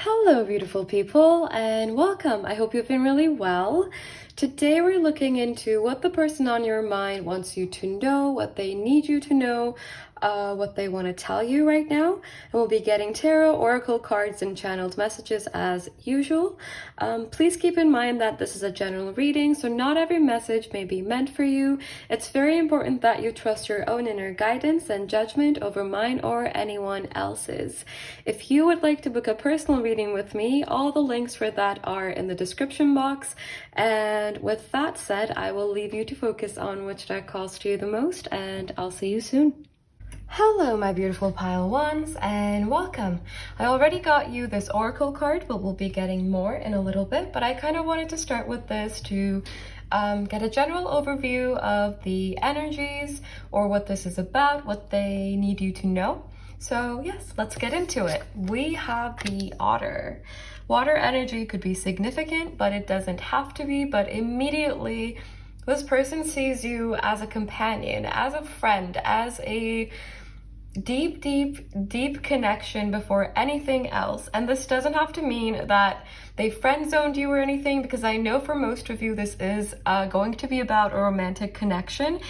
Hello, beautiful people, and welcome. I hope you've been really well. Today, we're looking into what the person on your mind wants you to know, what they need you to know, what they want to tell you right now. And we'll be getting tarot, oracle cards, and channeled messages as usual. Please keep in mind that this is a general reading, so not every message may be meant for you. It's very important that you trust your own inner guidance and judgment over mine or anyone else's. If you would like to book a personal reading with me, all the links for that are in the description box. And with that said, I will leave you to focus on which deck calls to you the most, and I'll see you soon. Hello, my beautiful pile ones, and welcome. I already got you this oracle card, but we'll be getting more in a little bit. But I kind of wanted to start with this to get a general overview of the energies, or what this is about, what they need you to know. So yes, let's get into it. We have the Otter. Water energy could be significant, but it doesn't have to be. But immediately, this person sees you as a companion, as a friend, as a deep connection before anything else. And this doesn't have to mean that they friend zoned you or anything, because I know for most of you this is going to be about a romantic connection.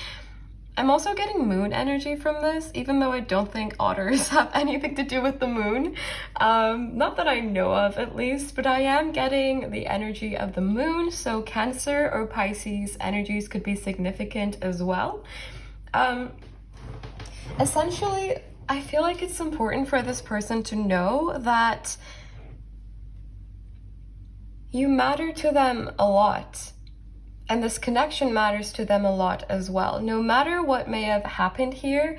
I'm also getting moon energy from this, even though I don't think otters have anything to do with the moon. Not that I know of, at least, but I am getting the energy of the moon, so Cancer or Pisces energies could be significant as well. Essentially, I feel like it's important for this person to know that you matter to them a lot. And this connection matters to them a lot as well. No matter what may have happened here,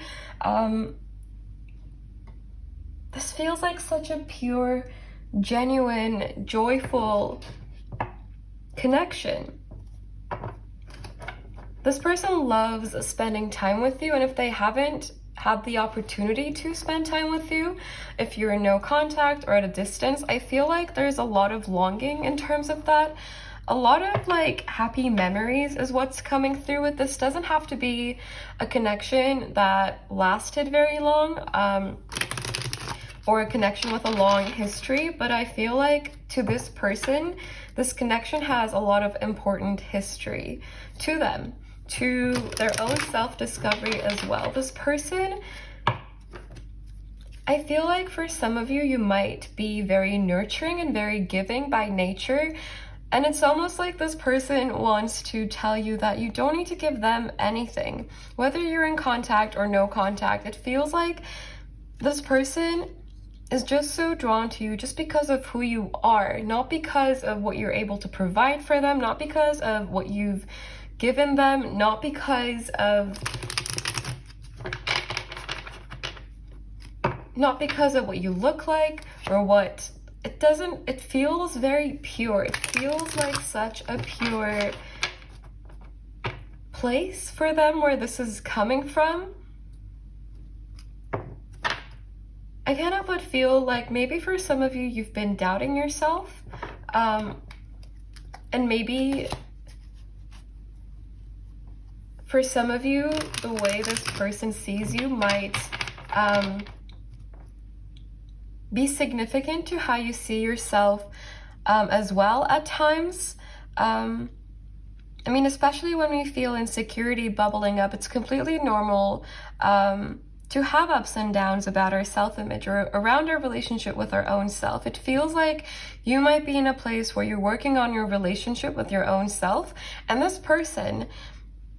this feels like such a pure, genuine, joyful connection. This person loves spending time with you, and if they haven't had the opportunity to spend time with you, if you're in no contact or at a distance, I feel like there's a lot of longing in terms of that. A lot of like happy memories is what's coming through with this. Doesn't have to be a connection that lasted very long, or a connection with a long history, but I feel like to this person, this connection has a lot of important history to them, to their own self-discovery as well. This person, I feel like for some of you, you might be very nurturing and very giving by nature. And it's almost like this person wants to tell you that you don't need to give them anything. Whether you're in contact or no contact, it feels like this person is just so drawn to you just because of who you are, not because of what you're able to provide for them, not because of what you've given them, not because of what you look like or what. It feels very pure. It feels like such a pure place for them where this is coming from. I kind of would feel like maybe for some of you, you've been doubting yourself. And maybe for some of you, the way this person sees you might be significant to how you see yourself as well at times. I mean, especially when we feel insecurity bubbling up, it's completely normal to have ups and downs about our self-image or around our relationship with our own self. It feels like you might be in a place where you're working on your relationship with your own self, and this person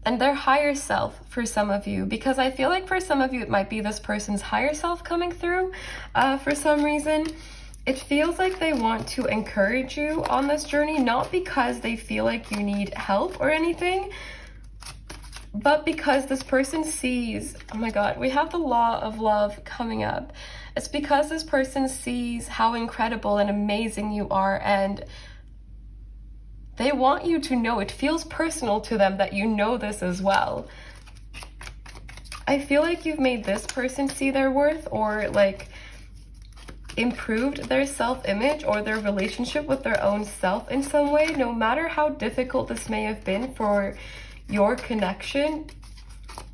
and their higher self for some of you, because I feel like for some of you it might be this person's higher self coming through for some reason. It feels like they want to encourage you on this journey, not because they feel like you need help or anything, but because this person sees, oh my god, we have the law of love coming up. It's because this person sees how incredible and amazing you are, and they want you to know. It feels personal to them that you know this as well. I feel like you've made this person see their worth, or like improved their self-image or their relationship with their own self in some way. No matter how difficult this may have been for your connection,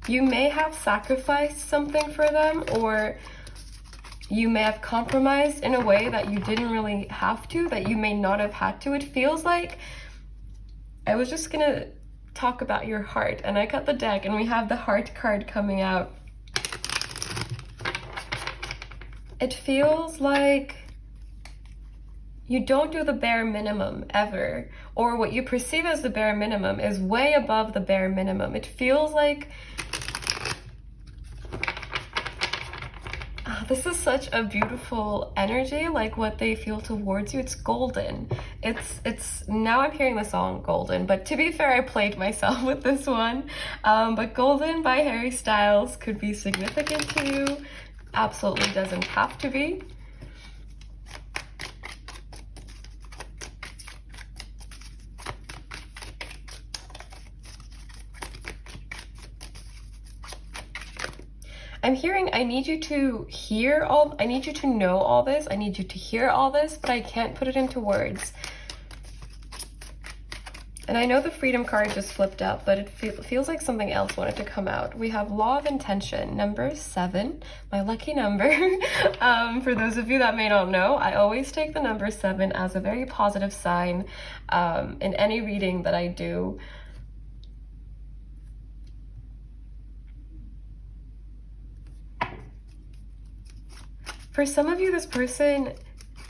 you may have sacrificed something for them, or you may have compromised in a way that you didn't really have to, that you may not have had to. It feels like, I was just gonna talk about your heart, and I cut the deck and we have the heart card coming out. It feels like you don't do the bare minimum ever, or what you perceive as the bare minimum is way above the bare minimum. It feels like this is such a beautiful energy, like what they feel towards you. It's golden. It's now I'm hearing the song Golden, but to be fair, I played myself with this one. But Golden by Harry Styles could be significant to you. Absolutely doesn't have to be. I'm hearing, I need you to hear I need you to know all this, I need you to hear all this, but I can't put it into words. And I know the Freedom card just flipped up, but it feels like something else wanted to come out. We have Law of Intention, number 7, my lucky number. For those of you that may not know, I always take the number 7 as a very positive sign in any reading that I do. For some of you, this person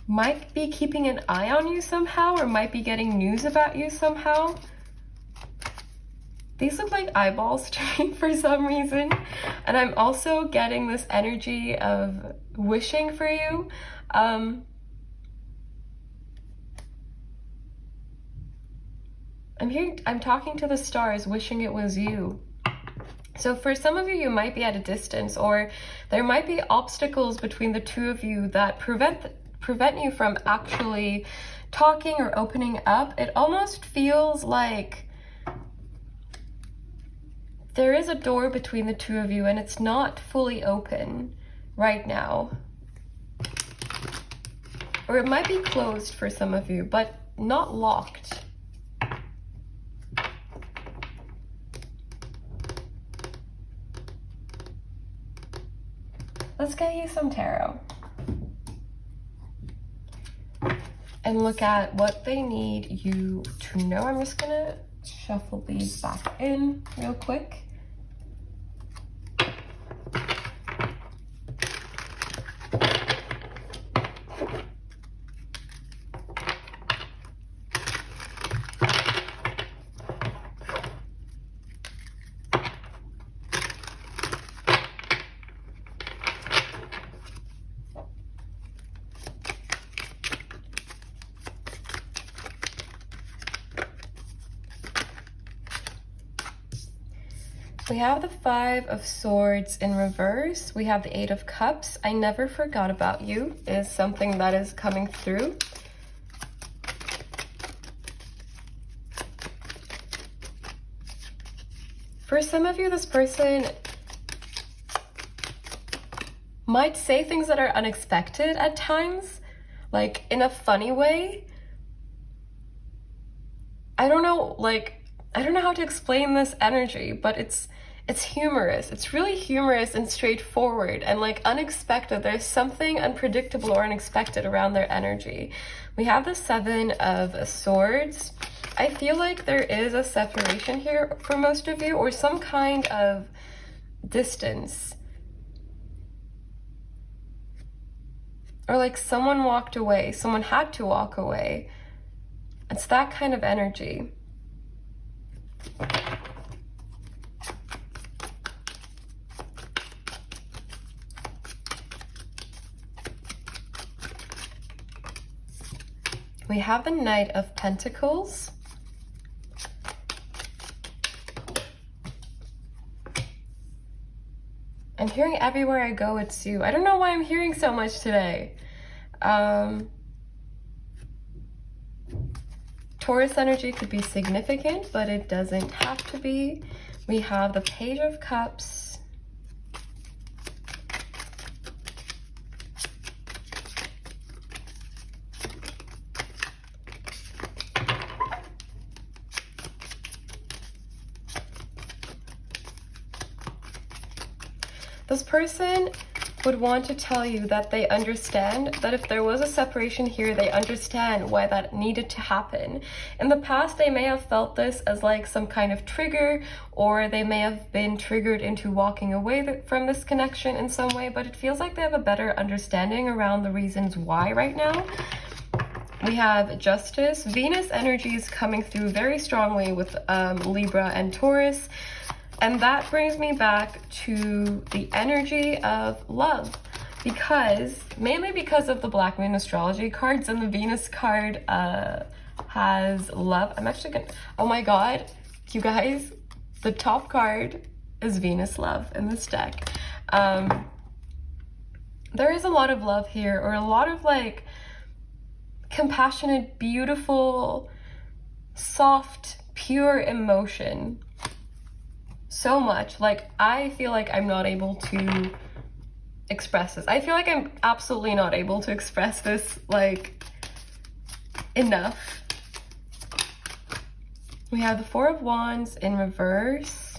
might be keeping an eye on you somehow, or might be getting news about you somehow. These look like eyeballs to me for some reason. And I'm also getting this energy of wishing for you. I'm talking to the stars, wishing it was you. So for some of you, you might be at a distance, or there might be obstacles between the two of you that prevent you from actually talking or opening up. It almost feels like there is a door between the two of you and it's not fully open right now. Or it might be closed for some of you, but not locked. Let's get you some tarot and look at what they need you to know. I'm just gonna shuffle these back in real quick. We have the 5 of Swords in reverse. We have the 8 of Cups. I never forgot about you is something that is coming through. For some of you, this person might say things that are unexpected at times, like in a funny way. I don't know how to explain this energy, but it's humorous. It's really humorous and straightforward and like unexpected. There's something unpredictable or unexpected around their energy. We have the 7 of Swords. I feel like there is a separation here for most of you, or some kind of distance. Or like someone walked away, someone had to walk away. It's that kind of energy. We have the Knight of Pentacles. I'm hearing everywhere I go, it's you. I don't know why I'm hearing so much today. Taurus energy could be significant, but it doesn't have to be. We have the Page of Cups. This person would want to tell you that they understand that if there was a separation here, they understand why that needed to happen. In the past, they may have felt this as like some kind of trigger, or they may have been triggered into walking away from this connection in some way, but it feels like they have a better understanding around the reasons why right now. We have Justice. Venus energy is coming through very strongly with Libra and Taurus. And that brings me back to the energy of love, mainly because of the Black Moon astrology cards, and the Venus card has love. I'm actually gonna, oh my God, you guys, the top card is Venus love in this deck. There is a lot of love here, or a lot of like compassionate, beautiful, soft, pure emotion. So much. Like, I feel like I'm not able to express this. I feel like I'm absolutely not able to express this, like, enough. We have the Four of Wands in reverse.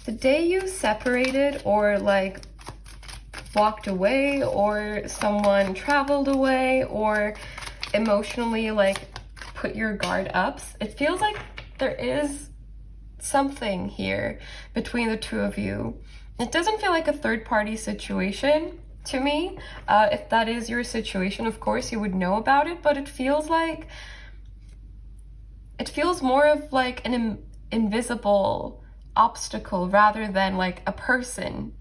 The day you separated, or like walked away, or someone traveled away, or emotionally like put your guard up, it feels like there is something here between the two of you. It doesn't feel like a third-party situation to me. If that is your situation, of course you would know about it, but it feels like, it feels more of like an invisible obstacle rather than like a person,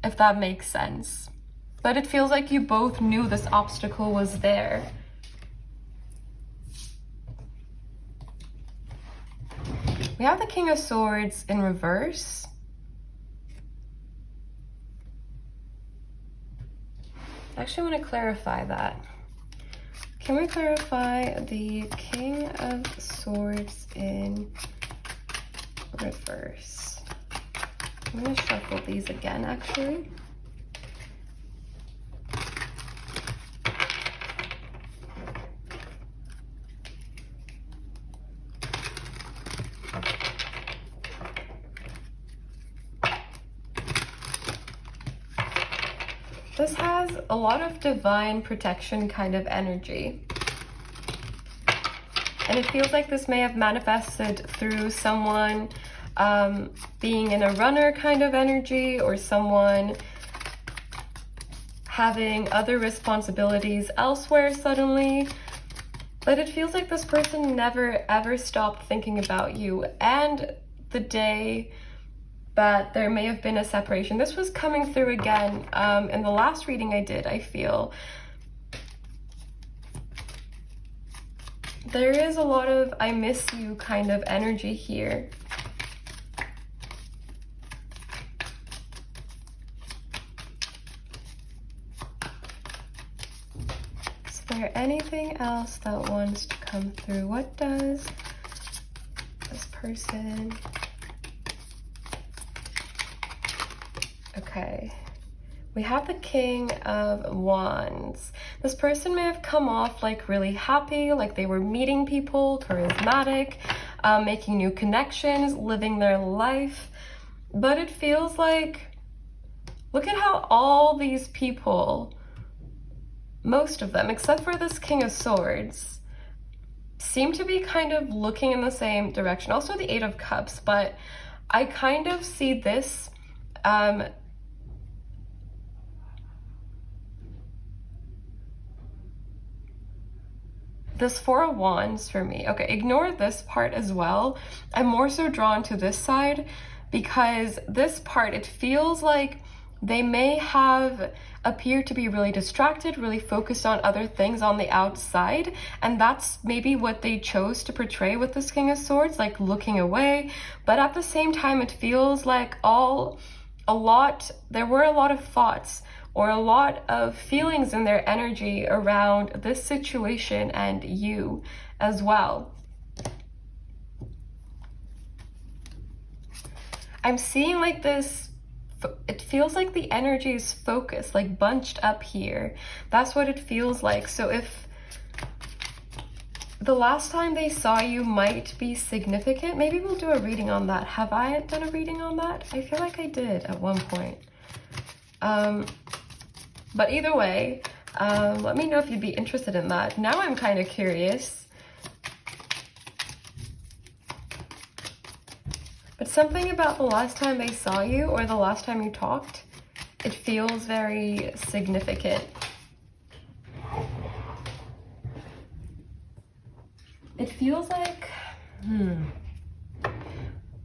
if that makes sense. But it feels like you both knew this obstacle was there. We have the King of Swords in reverse. I actually want to clarify that. Can we clarify the King of Swords in reverse? I'm going to shuffle these again, actually. This has a lot of divine protection kind of energy. And it feels like this may have manifested through someone being in a runner kind of energy, or someone having other responsibilities elsewhere suddenly. But it feels like this person never ever stopped thinking about you, and the day that there may have been a separation. This was coming through again in the last reading I did, I feel. There is a lot of I miss you kind of energy here. Is there anything else that wants to come through? What does this person... Okay, we have the King of Wands. This person may have come off like really happy, like they were meeting people, charismatic, making new connections, living their life. But it feels like, look at how all these people, most of them, except for this King of Swords, seem to be kind of looking in the same direction. Also the Eight of Cups, but I kind of see this this Four of Wands for me. Okay, ignore this part as well. I'm more so drawn to this side because this part, it feels like they may have appeared to be really distracted, really focused on other things on the outside, and that's maybe what they chose to portray with this King of Swords, like looking away. But at the same time, it feels like there were a lot of thoughts or a lot of feelings in their energy around this situation and you as well. I'm seeing like this, it feels like the energy is focused, like bunched up here. That's what it feels like. So if the last time they saw you might be significant. Maybe we'll do a reading on that. Have I done a reading on that? I feel like I did at one point. But either way, let me know if you'd be interested in that. Now I'm kind of curious. But something about the last time they saw you or the last time you talked, it feels very significant. It feels like,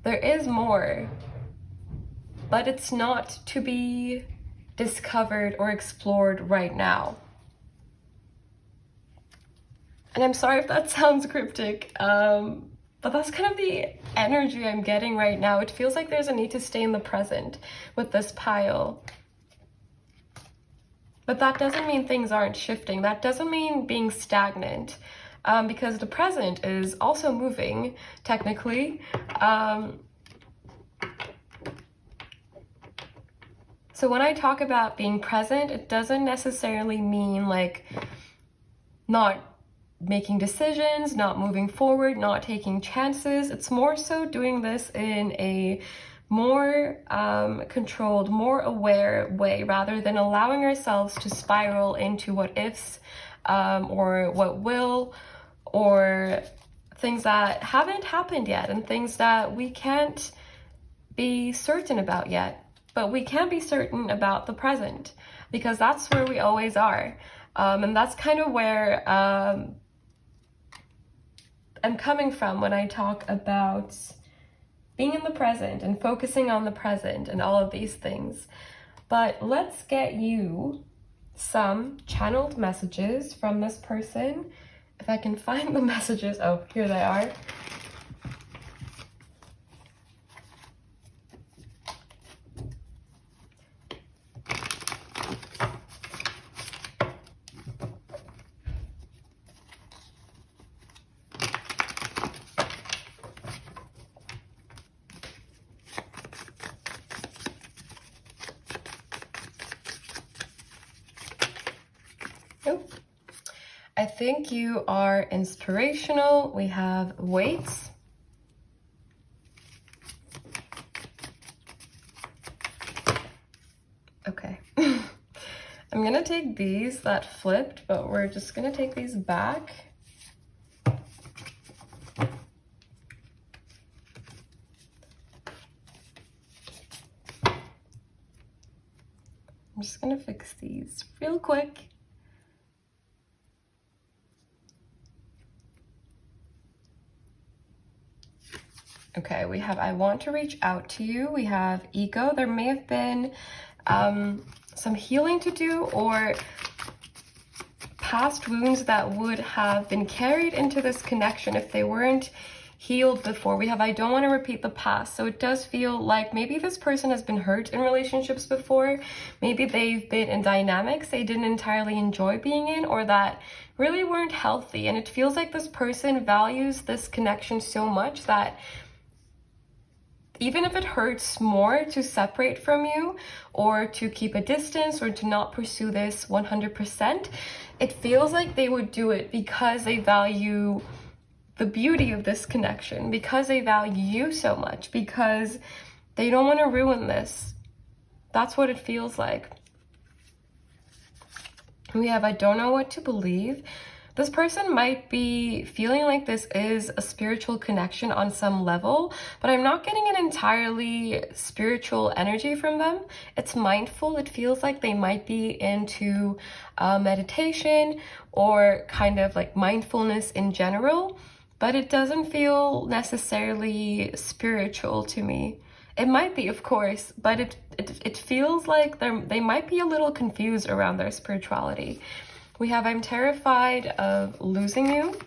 there is more, but it's not to be discovered or explored right now. And I'm sorry if that sounds cryptic, but that's kind of the energy I'm getting right now. It feels like there's a need to stay in the present with this pile. But that doesn't mean things aren't shifting. That doesn't mean being stagnant. Because the present is also moving, technically. So when I talk about being present, it doesn't necessarily mean like not making decisions, not moving forward, not taking chances. It's more so doing this in a more controlled, more aware way, rather than allowing ourselves to spiral into what ifs or what will, or things that haven't happened yet and things that we can't be certain about yet. But we can be certain about the present, because that's where we always are. And that's kind of where I'm coming from when I talk about being in the present and focusing on the present and all of these things. But let's get you some channeled messages from this person. If I can find the messages. Oh, here they are. Nope. I think you are inspirational. We have weights. Okay. I'm gonna take these that flipped, but we're just gonna take these back. I'm just gonna fix these real quick. Okay, we have I want to reach out to you. We have ego. There may have been some healing to do, or past wounds that would have been carried into this connection if they weren't healed before. We have I don't want to repeat the past. So it does feel like maybe this person has been hurt in relationships before. Maybe they've been in dynamics they didn't entirely enjoy being in, or that really weren't healthy. And it feels like this person values this connection so much that even if it hurts more to separate from you, or to keep a distance, or to not pursue this 100%, it feels like they would do it because they value the beauty of this connection, because they value you so much, because they don't want to ruin this. That's what it feels like. We have I don't know what to believe. This person might be feeling like this is a spiritual connection on some level, but I'm not getting an entirely spiritual energy from them. It's mindful. It feels like they might be into meditation or kind of like mindfulness in general, but it doesn't feel necessarily spiritual to me. It might be, of course, but it feels like they might be a little confused around their spirituality. We have I'm terrified of losing you.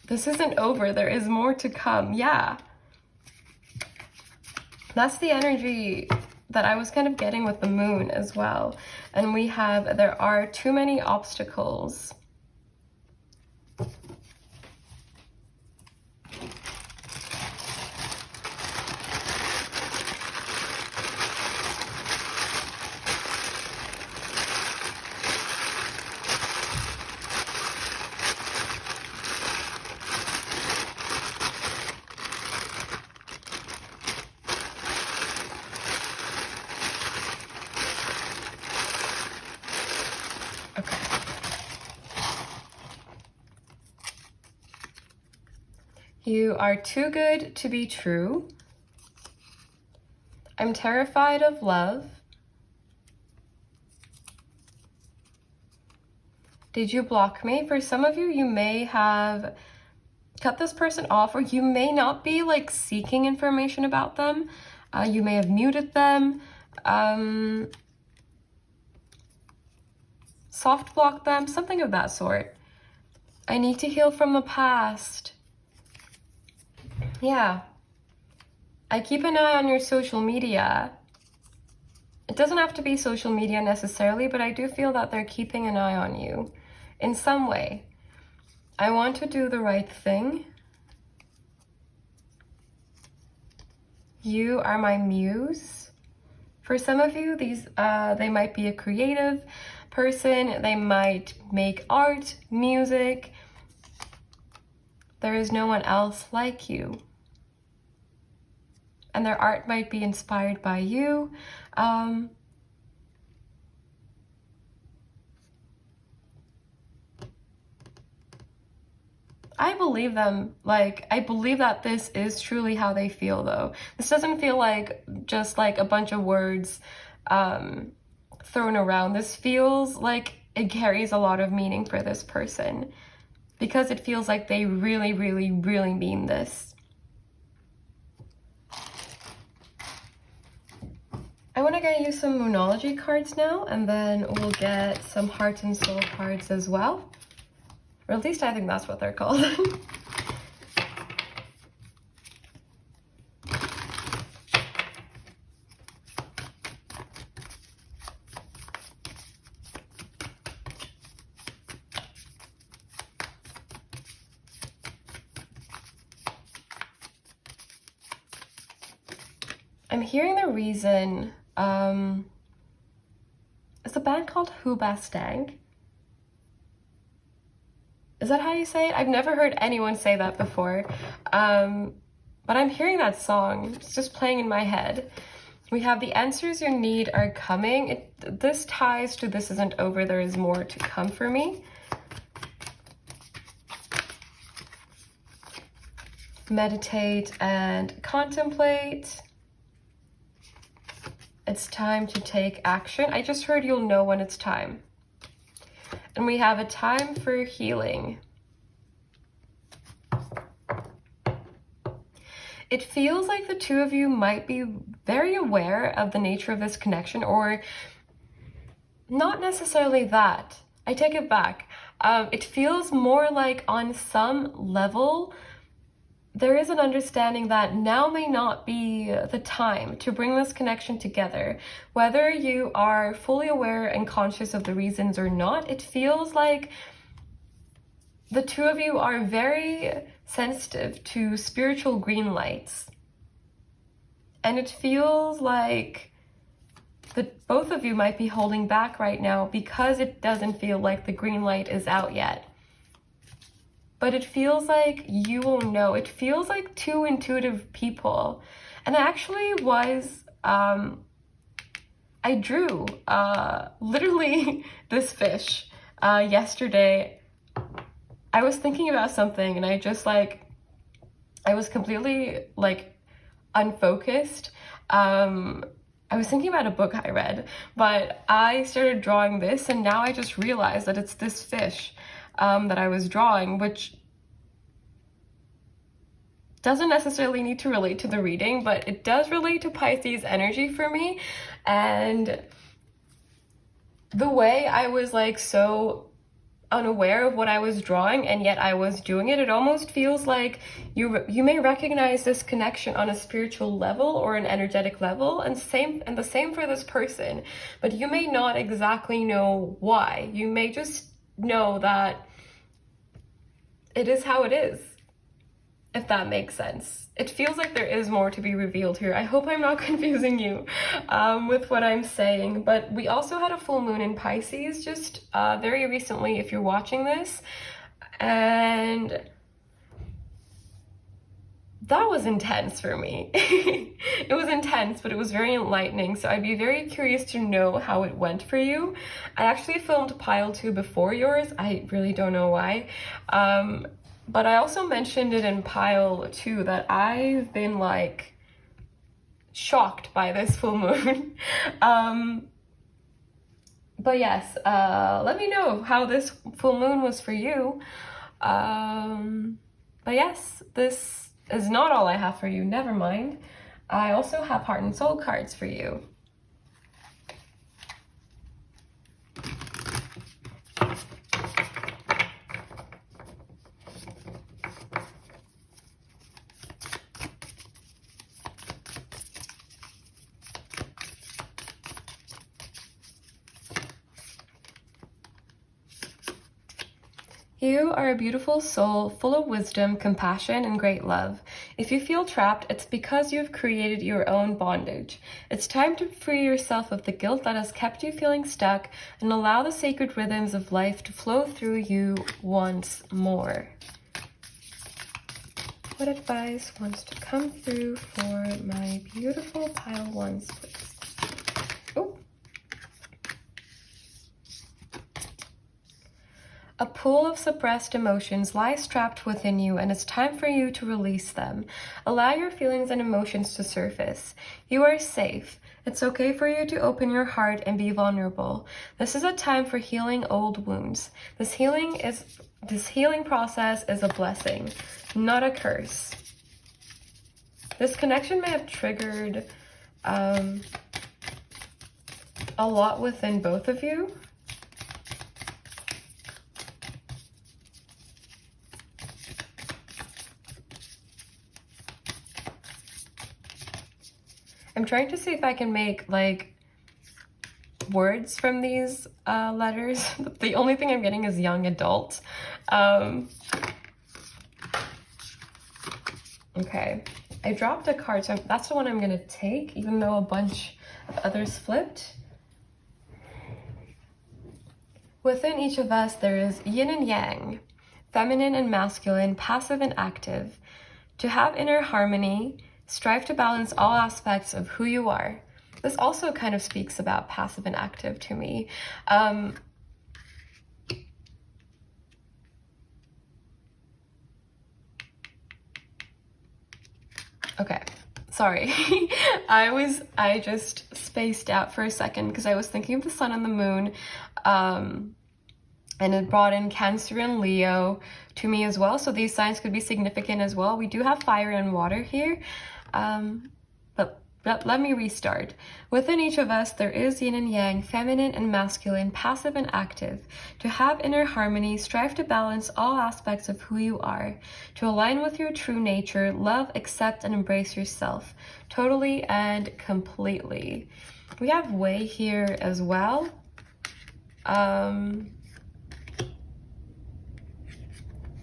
This isn't over. There is more to come. Yeah. That's the energy that I was kind of getting with the moon as well. And we have there are too many obstacles. You are too good to be true. I'm terrified of love. Did you block me? For some of you, you may have cut this person off, or you may not be like seeking information about them. You may have muted them, soft blocked them, something of that sort. I need to heal from the past. Yeah. I keep an eye on your social media. It doesn't have to be social media necessarily, but I do feel that they're keeping an eye on you in some way. I want to do the right thing. You are my muse. For some of you, they might be a creative person. They might make art, music. There is no one else like you. And their art might be inspired by you. I believe them. Like, I believe that this is truly how they feel, though. This doesn't feel like just like a bunch of words thrown around. This feels like it carries a lot of meaning for this person, because it feels like they really, really, really mean this. I want to get you some Moonology cards now, and then we'll get some Heart and Soul cards as well. Or at least I think that's what they're called. I'm hearing the reason. Is the band called Hubastang? Is that how you say it? I've never heard anyone say that before. But I'm hearing that song. It's just playing in my head. We have the answers you need are coming. This ties to this isn't over. There is more to come for me. Meditate and contemplate. It's time to take action. I just heard you'll know when it's time. And we have a time for healing. It feels like the two of you might be very aware of the nature of this connection, or not necessarily that. I take it back. It feels more like on some level, there is an understanding that now may not be the time to bring this connection together. Whether you are fully aware and conscious of the reasons or not, it feels like the two of you are very sensitive to spiritual green lights. And it feels like that both of you might be holding back right now because it doesn't feel like the green light is out yet. But it feels like you will know. It feels like two intuitive people. And I actually was, I drew literally this fish yesterday. I was thinking about something and I just I was completely unfocused. I was thinking about a book I read, but I started drawing this and now I just realized that it's this fish that I was drawing, which doesn't necessarily need to relate to the reading, but it does relate to Pisces energy for me. And the way I was so unaware of what I was drawing and yet I was doing it, it almost feels like you may recognize this connection on a spiritual level or an energetic level, and the same for this person, but you may not exactly know why. You may just know that it is how it is, if that makes sense. It feels like there is more to be revealed here. I hope I'm not confusing you with what I'm saying, but we also had a full moon in Pisces just very recently, if you're watching this, and that was intense for me. It was intense, but it was very enlightening, so I'd be very curious to know how it went for you. I actually filmed pile 2 before yours. I really don't know why. But I also mentioned it in pile 2 that I've been like shocked by this full moon. But yes, let me know how this full moon was for you. But yes, this is not all I have for you, never mind. I also have heart and soul cards for you. You are a beautiful soul, full of wisdom, compassion, and great love. If you feel trapped, it's because you've created your own bondage. It's time to free yourself of the guilt that has kept you feeling stuck and allow the sacred rhythms of life to flow through you once more. What advice wants to come through for my beautiful pile 1s, please? Oh. A pool of suppressed emotions lies trapped within you, and it's time for you to release them. Allow your feelings and emotions to surface. You are safe. It's okay for you to open your heart and be vulnerable. This is a time for healing old wounds. This healing process is a blessing, not a curse. This connection may have triggered a lot within both of you. I'm trying to see if I can make like words from these letters. The only thing I'm getting is young adult. Okay, I dropped a card, so that's the one I'm gonna take, even though a bunch of others flipped. Within each of us, there is yin and yang, feminine and masculine, passive and active. To have inner harmony, strive to balance all aspects of who you are. This also kind of speaks about passive and active to me. Okay, sorry. I just spaced out for a second because I was thinking of the sun and the moon, and it brought in Cancer and Leo to me as well. So these signs could be significant as well. We do have fire and water here. But let me restart. Within each of us, there is yin and yang, feminine and masculine, passive and active. To have inner harmony, strive to balance all aspects of who you are. To align with your true nature, love, accept, and embrace yourself, totally and completely. We have way here as well. And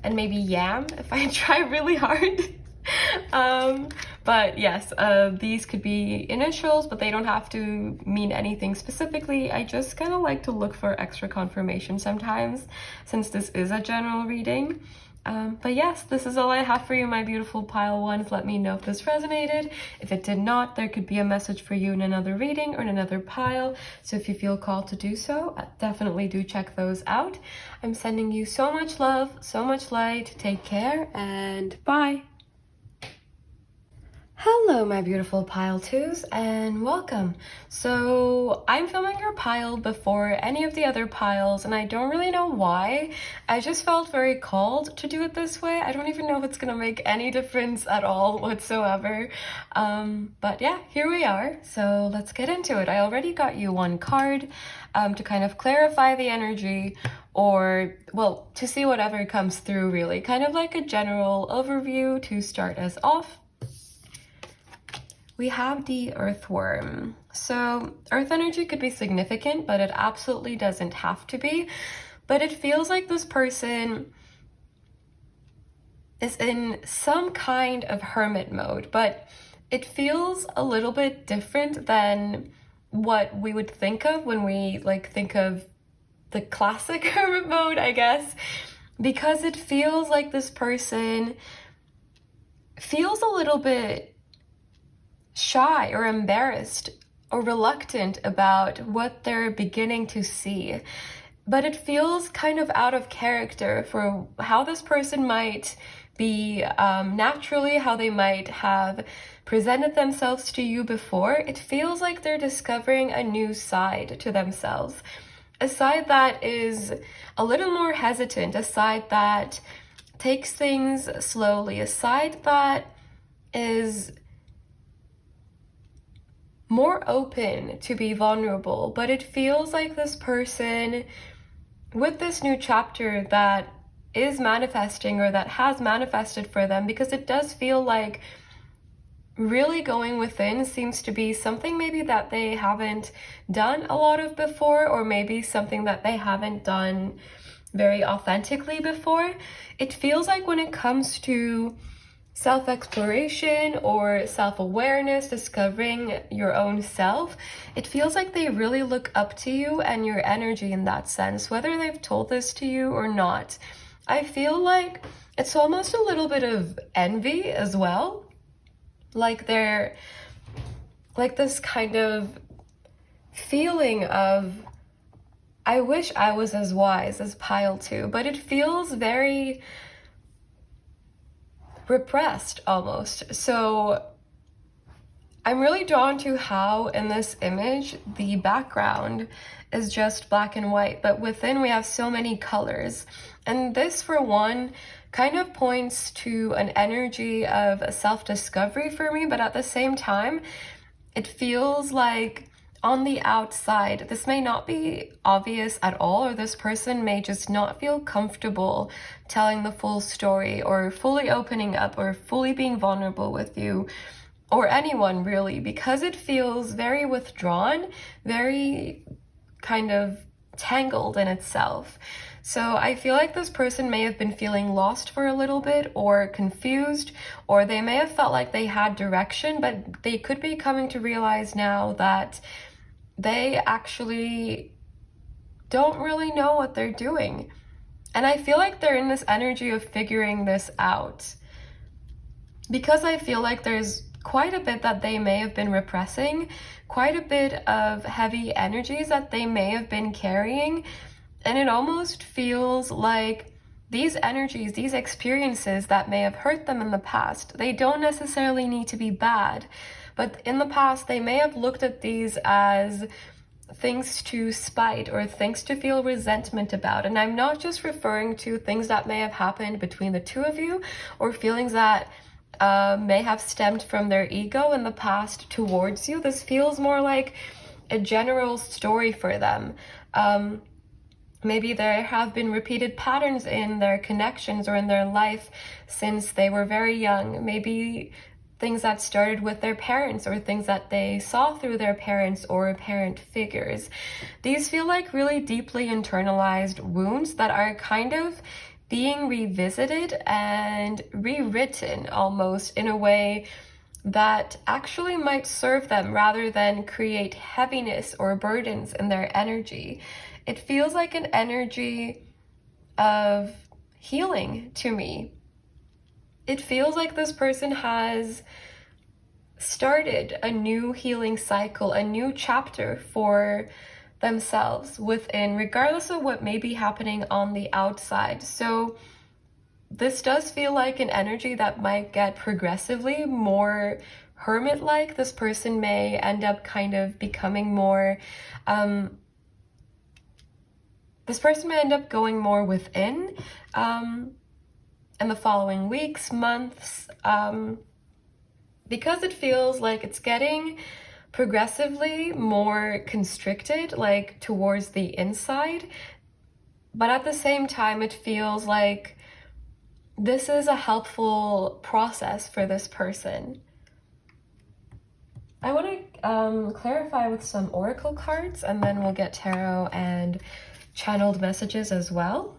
maybe yam, if I try really hard. But yes, these could be initials, but they don't have to mean anything specifically. I just kind of like to look for extra confirmation sometimes, since this is a general reading. But yes, this is all I have for you, my beautiful pile 1s. Let me know if this resonated. If it did not, there could be a message for you in another reading or in another pile. So if you feel called to do so, definitely do check those out. I'm sending you so much love, so much light. Take care and bye. Hello, my beautiful pile 2s, and welcome. So I'm filming your pile before any of the other piles, and I don't really know why. I just felt very called to do it this way. I don't even know if it's gonna make any difference at all whatsoever. But yeah, here we are. So let's get into it. I already got you one card to kind of clarify the energy, or, well, to see whatever comes through, really. Kind of like a general overview to start us off. We have the earthworm. So earth energy could be significant, but it absolutely doesn't have to be. But it feels like this person is in some kind of hermit mode, but it feels a little bit different than what we would think of when we think of the classic hermit mode, I guess, because it feels like this person feels a little bit shy or embarrassed or reluctant about what they're beginning to see. but it feels kind of out of character for how this person might be naturally, how they might have presented themselves to you before. It feels like they're discovering a new side to themselves, a side that is a little more hesitant, a side that takes things slowly, a side that is more open to be vulnerable. But it feels like this person, with this new chapter that is manifesting, or that has manifested for them, because it does feel like really going within seems to be something maybe that they haven't done a lot of before, or maybe something that they haven't done very authentically before. It feels like when it comes to self-exploration or self-awareness, discovering your own self, it feels like they really look up to you and your energy in that sense, whether they've told this to you or not. I feel like it's almost a little bit of envy as well. Like they're like this kind of feeling of, I wish I was as wise as pile 2, but it feels very repressed almost. So I'm really drawn to how in this image the background is just black and white, but within we have so many colors. And this, for one, kind of points to an energy of self-discovery for me, but at the same time, it feels like on the outside, this may not be obvious at all, or this person may just not feel comfortable telling the full story, or fully opening up, or fully being vulnerable with you, or anyone really, because it feels very withdrawn, very kind of tangled in itself. So I feel like this person may have been feeling lost for a little bit, or confused, or they may have felt like they had direction, but they could be coming to realize now that they actually don't really know what they're doing. And I feel like they're in this energy of figuring this out, because I feel like there's quite a bit that they may have been repressing, quite a bit of heavy energies that they may have been carrying. And it almost feels like these energies, these experiences that may have hurt them in the past, they don't necessarily need to be bad, but in the past they may have looked at these as things to spite, or things to feel resentment about. And I'm not just referring to things that may have happened between the two of you, or feelings that may have stemmed from their ego in the past towards you. This feels more like a general story for them. Maybe there have been repeated patterns in their connections or in their life since they were very young. Maybe things that started with their parents, or things that they saw through their parents or parent figures. These feel like really deeply internalized wounds that are kind of being revisited and rewritten almost in a way that actually might serve them, rather than create heaviness or burdens in their energy. It feels like an energy of healing to me. It feels like this person has started a new healing cycle, a new chapter for themselves within, regardless of what may be happening on the outside. So this does feel like an energy that might get progressively more hermit-like. This person may end up kind of becoming more, this person may end up going more within in the following weeks, months, because it feels like it's getting progressively more constricted, like towards the inside. But at the same time, it feels like this is a helpful process for this person. I want to clarify with some oracle cards, and then we'll get tarot and channeled messages as well.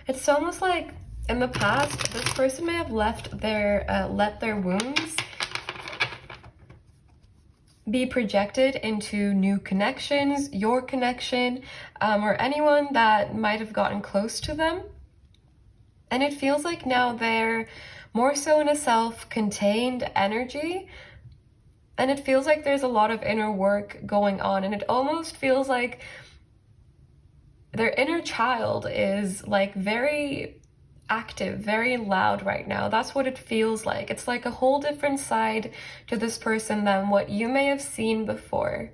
It's almost like in the past, this person may have let their wounds be projected into new connections, your connection, or anyone that might have gotten close to them. And it feels like now they're more so in a self-contained energy. And it feels like there's a lot of inner work going on. And it almost feels like their inner child is like very active, very loud right now. That's what it feels like. It's like a whole different side to this person than what you may have seen before.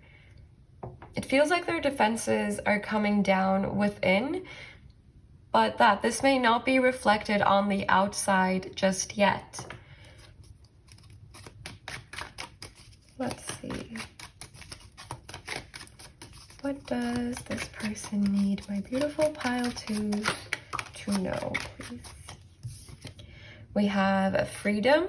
It feels like their defenses are coming down within, but that this may not be reflected on the outside just yet. Let's see. What does this person need my beautiful pile to know, please? We have freedom.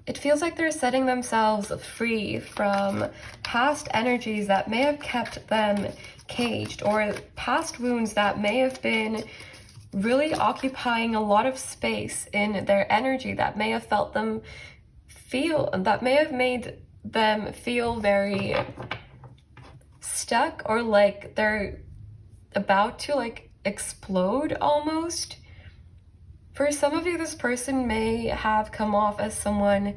It feels like they're setting themselves free from past energies that may have kept them caged, or past wounds that may have been really occupying a lot of space in their energy, that may have that may have made them feel very stuck, or like they're about to like explode almost. For some of you, this person may have come off as someone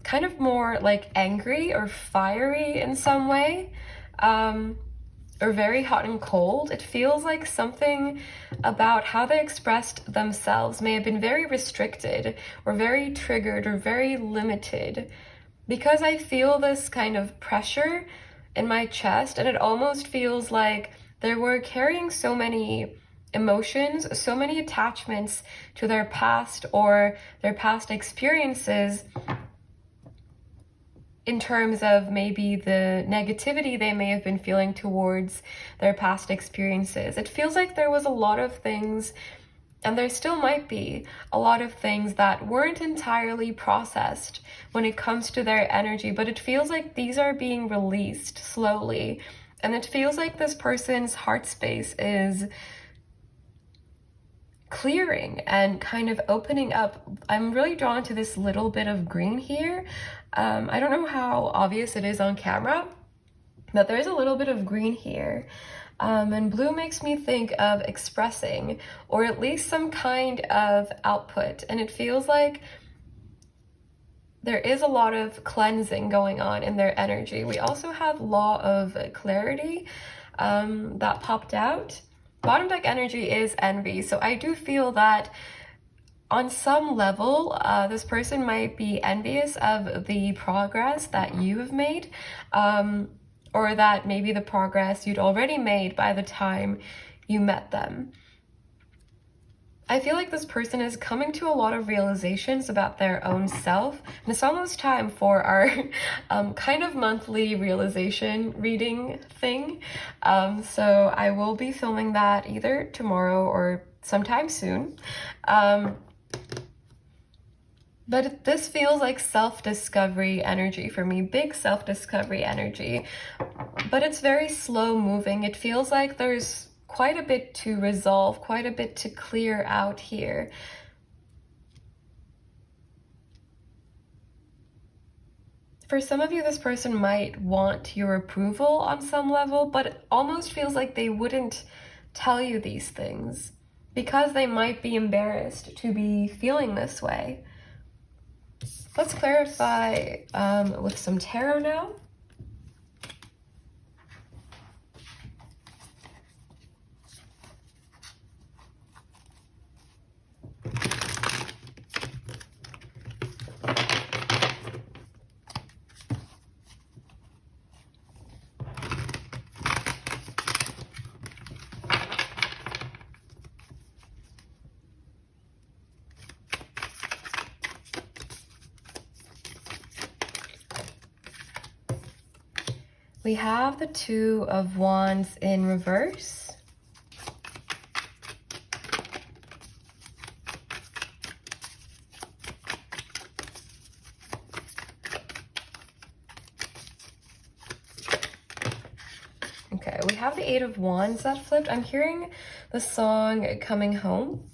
kind of more like angry or fiery in some way, or very hot and cold. It feels like something about how they expressed themselves may have been very restricted or very triggered or very limited, because I feel this kind of pressure in my chest, and it almost feels like they were carrying so many emotions, so many attachments to their past or their past experiences, in terms of maybe the negativity they may have been feeling towards their past experiences. It feels like there was a lot of things, and there still might be a lot of things that weren't entirely processed when it comes to their energy, but it feels like these are being released slowly. And it feels like this person's heart space is clearing and kind of opening up. I'm really drawn to this little bit of green here. I don't know how obvious it is on camera, but there's a little bit of green here. And blue makes me think of expressing, or at least some kind of output. And it feels like there is a lot of cleansing going on in their energy. We also have law of clarity that popped out. Bottom deck energy is envy. So I do feel that on some level, this person might be envious of the progress that you have made, or that maybe the progress you'd already made by the time you met them. I feel like this person is coming to a lot of realizations about their own self, and it's almost time for our kind of monthly realization reading thing. So I will be filming that either tomorrow or sometime soon. But this feels like self-discovery energy for me, big self-discovery energy, but it's very slow moving. It feels like there's quite a bit to resolve, quite a bit to clear out here. For some of you, this person might want your approval on some level, but it almost feels like they wouldn't tell you these things because they might be embarrassed to be feeling this way. Let's clarify with some tarot now. We have the Two of Wands in reverse. Okay, we have the Eight of Wands that flipped. I'm hearing the song Coming Home.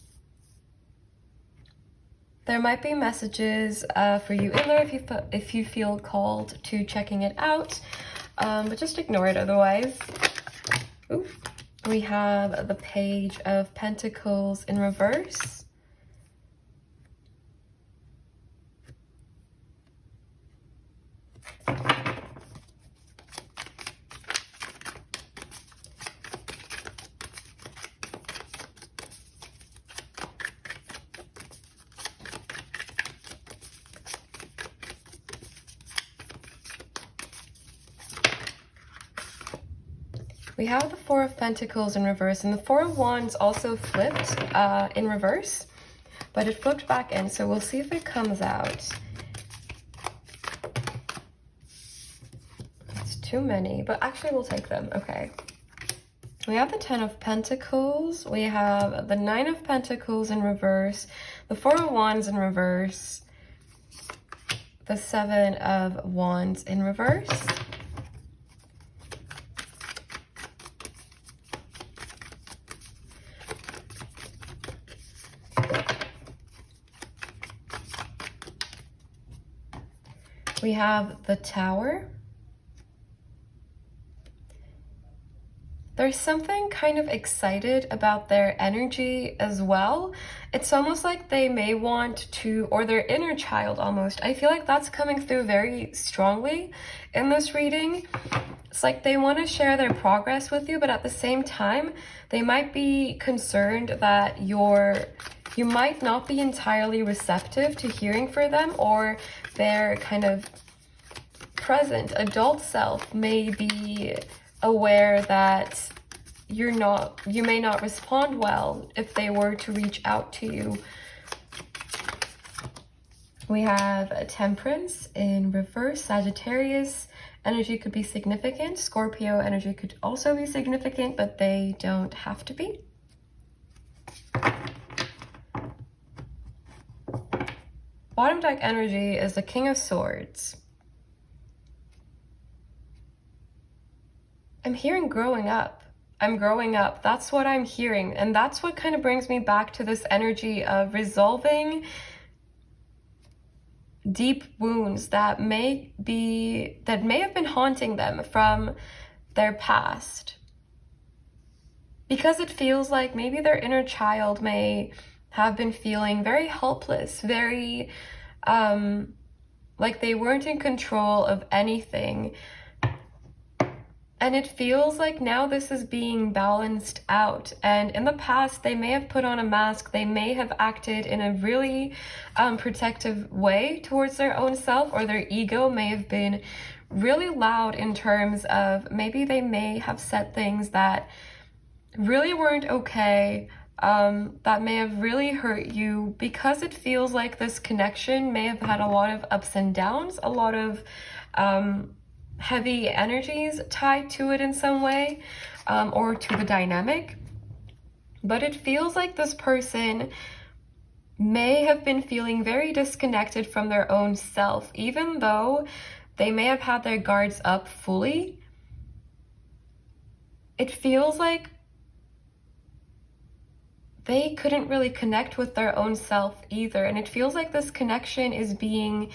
There there might be messages for you in there if you feel called to checking it out, but just ignore it otherwise. Ooh. We have the Page of Pentacles in reverse. We have the Four of Pentacles in reverse, and the Four of Wands also flipped in reverse, but it flipped back in, so we'll see if it comes out. It's too many, but actually we'll take them. Okay. We have the Ten of Pentacles, we have the Nine of Pentacles in reverse, the Four of Wands in reverse, the Seven of Wands in reverse, we have the Tower. There's something kind of excited about their energy as well. It's almost like they may want to, or their inner child almost. I feel like that's coming through very strongly in this reading. It's like they want to share their progress with you, but at the same time, they might be concerned that you might not be entirely receptive to hearing from them, or their kind of present adult self may be aware that you may not respond well if they were to reach out to you. We have a Temperance in reverse. Sagittarius energy could be significant. Scorpio energy could also be significant, but they don't have to be. Bottom deck energy is the King of Swords. I'm hearing growing up. I'm growing up. That's what I'm hearing. And that's what kind of brings me back to this energy of resolving deep wounds that may have been haunting them from their past. Because it feels like maybe their inner child may have been feeling very helpless, very like they weren't in control of anything. And it feels like now this is being balanced out. And in the past, they may have put on a mask. They may have acted in a really protective way towards their own self, or their ego may have been really loud in terms of maybe they may have said things that really weren't okay, that may have really hurt you, because it feels like this connection may have had a lot of ups and downs, a lot of heavy energies tied to it in some way, or to the dynamic. But it feels like this person may have been feeling very disconnected from their own self, even though they may have had their guards up fully. It feels like they couldn't really connect with their own self either, and it feels like this connection is being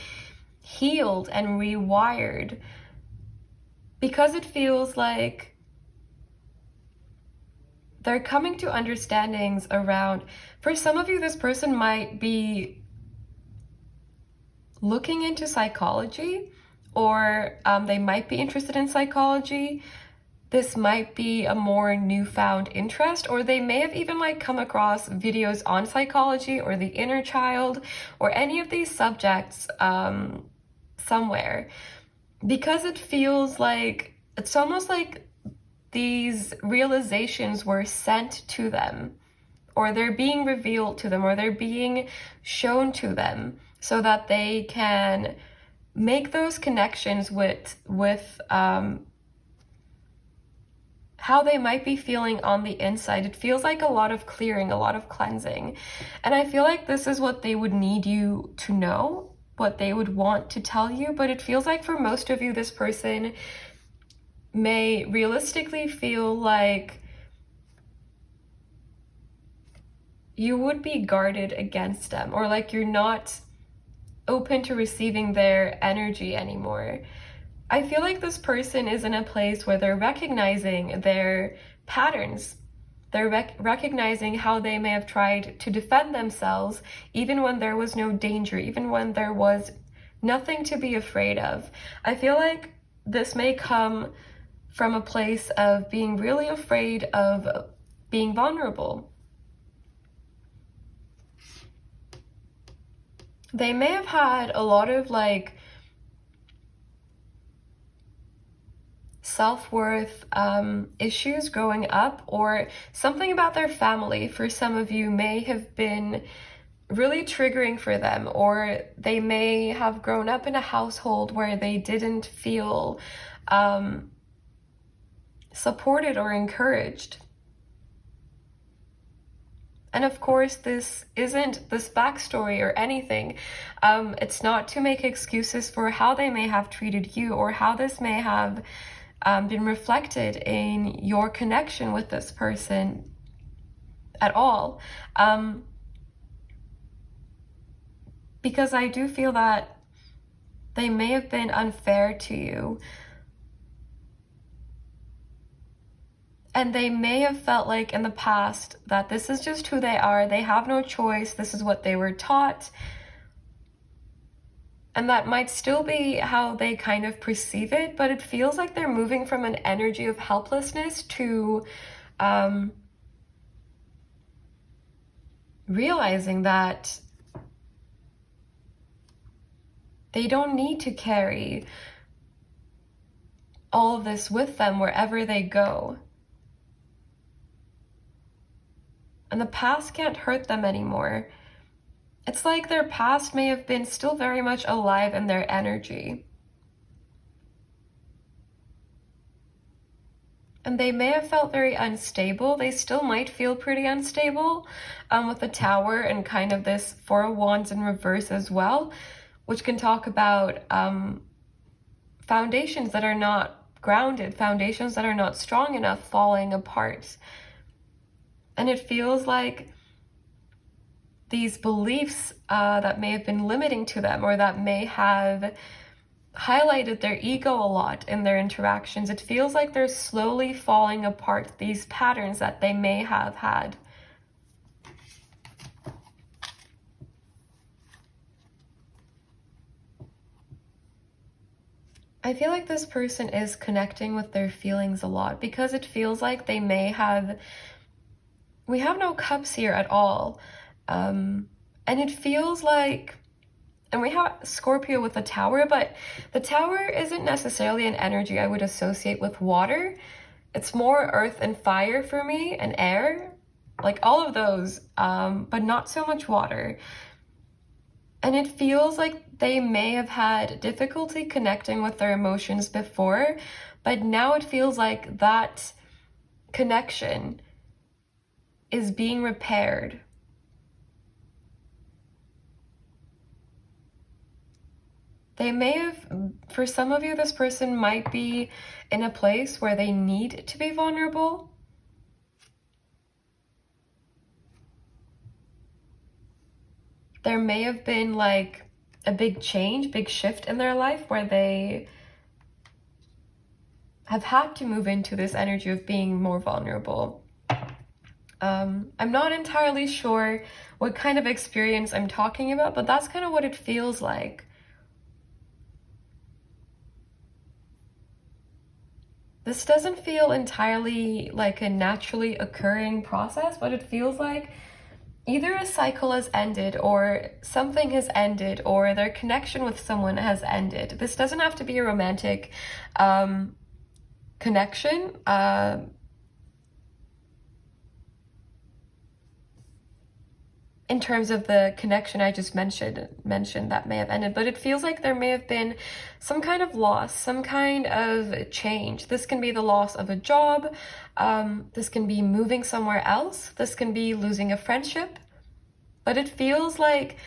healed and rewired, because it feels like they're coming to understandings around, for some of you, this person might be looking into psychology, or they might be interested in psychology. This might be a more newfound interest, or they may have even come across videos on psychology or the inner child or any of these subjects somewhere, because it feels like it's almost like these realizations were sent to them, or they're being revealed to them, or they're being shown to them, so that they can make those connections with how they might be feeling on the inside. It feels like a lot of clearing, a lot of cleansing. And I feel like this is what they would need you to know, what they would want to tell you. But it feels like for most of you, this person may realistically feel like you would be guarded against them, or like you're not open to receiving their energy anymore. I feel like this person is in a place where they're recognizing their patterns. They're recognizing how they may have tried to defend themselves even when there was no danger, even when there was nothing to be afraid of. I feel like this may come from a place of being really afraid of being vulnerable. They may have had a lot of like self-worth issues growing up, or something about their family for some of you may have been really triggering for them, or they may have grown up in a household where they didn't feel supported or encouraged. And of course, this isn't this backstory or anything. It's not to make excuses for how they may have treated you, or how this may have been reflected in your connection with this person at all. Because I do feel that they may have been unfair to you. And they may have felt like in the past that this is just who they are. They have no choice. This is what they were taught. And that might still be how they kind of perceive it, but it feels like they're moving from an energy of helplessness to realizing that they don't need to carry all of this with them wherever they go. And the past can't hurt them anymore. It's like their past may have been still very much alive in their energy. And they may have felt very unstable. They still might feel pretty unstable with the Tower and kind of this Four of Wands in reverse as well, which can talk about foundations that are not grounded, foundations that are not strong enough falling apart. And it feels like these beliefs that may have been limiting to them, or that may have highlighted their ego a lot in their interactions, it feels like they're slowly falling apart, these patterns that they may have had. I feel like this person is connecting with their feelings a lot, because it feels like they may have, we have no cups here at all. And it feels like, and we have Scorpio with the Tower, but the Tower isn't necessarily an energy I would associate with water. It's more earth and fire for me, and air, like all of those, but not so much water. And it feels like they may have had difficulty connecting with their emotions before, but now it feels like that connection is being repaired. They may have, for some of you, this person might be in a place where they need to be vulnerable. There may have been like a big change, big shift in their life where they have had to move into this energy of being more vulnerable. I'm not entirely sure what kind of experience I'm talking about, but that's kind of what it feels like. This doesn't feel entirely like a naturally occurring process, but it feels like either a cycle has ended, or something has ended, or their connection with someone has ended. This doesn't have to be a romantic connection. In terms of the connection I just mentioned that may have ended, but it feels like there may have been some kind of loss, some kind of change. This can be the loss of a job, this can be moving somewhere else, this can be losing a friendship, but it feels like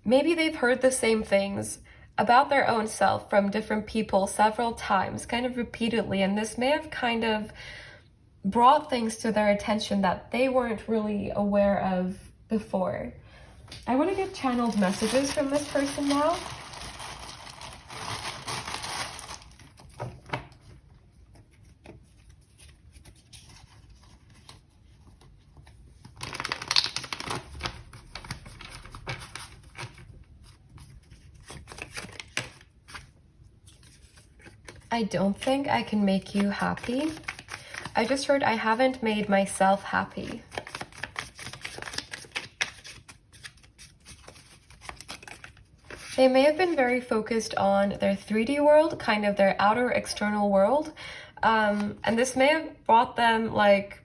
maybe they've heard the same things about their own self from different people several times, kind of repeatedly, and this may have kind of brought things to their attention that they weren't really aware of before. I want to get channeled messages from this person now. I don't think I can make you happy. I just heard I haven't made myself happy. They may have been very focused on their 3D world, kind of their outer external world. And this may have brought them like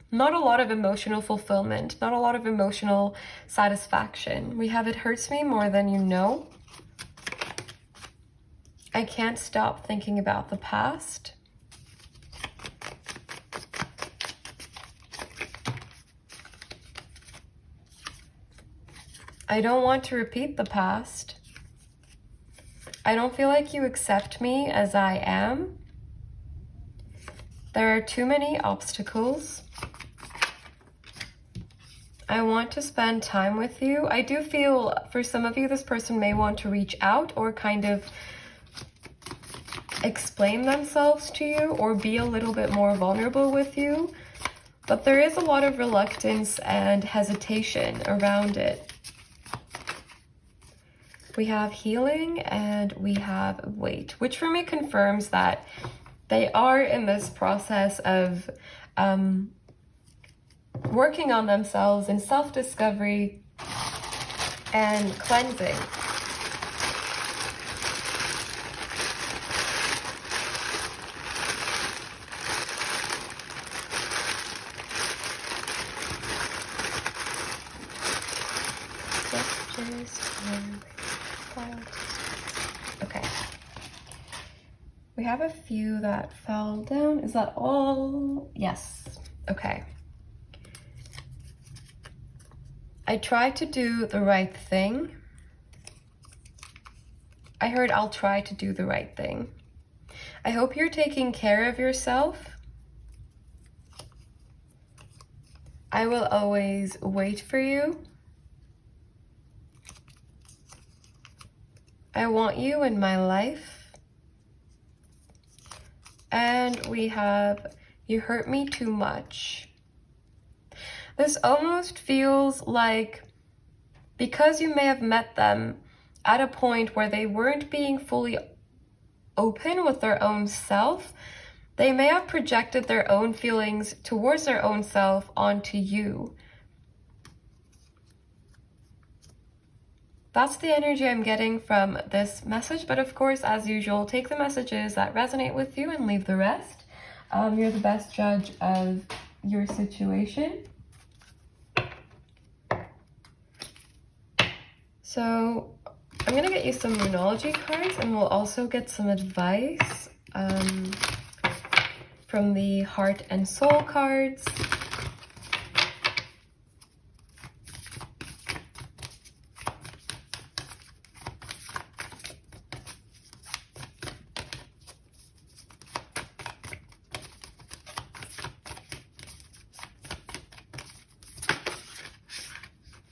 not a lot of emotional fulfillment, not a lot of emotional satisfaction. We have it hurts me more than you know. I can't stop thinking about the past. I don't want to repeat the past. I don't feel like you accept me as I am. There are too many obstacles. I want to spend time with you. I do feel for some of you, this person may want to reach out or kind of explain themselves to you or be a little bit more vulnerable with you. But there is a lot of reluctance and hesitation around it. We have healing and we have wait, which for me confirms that they are in this process of working on themselves in self-discovery and cleansing. Okay. We have a few that fell down. Is that all? Yes. Okay. I tried to do the right thing. I heard I'll try to do the right thing. I hope you're taking care of yourself. I will always wait for you. I want you in my life. And we have, you hurt me too much. This almost feels like, because you may have met them at a point where they weren't being fully open with their own self, they may have projected their own feelings towards their own self onto you. That's the energy I'm getting from this message, but of course, as usual, take the messages that resonate with you and leave the rest. You're the best judge of your situation. So I'm gonna get you some Moonology cards, and we'll also get some advice from the Heart and Soul cards.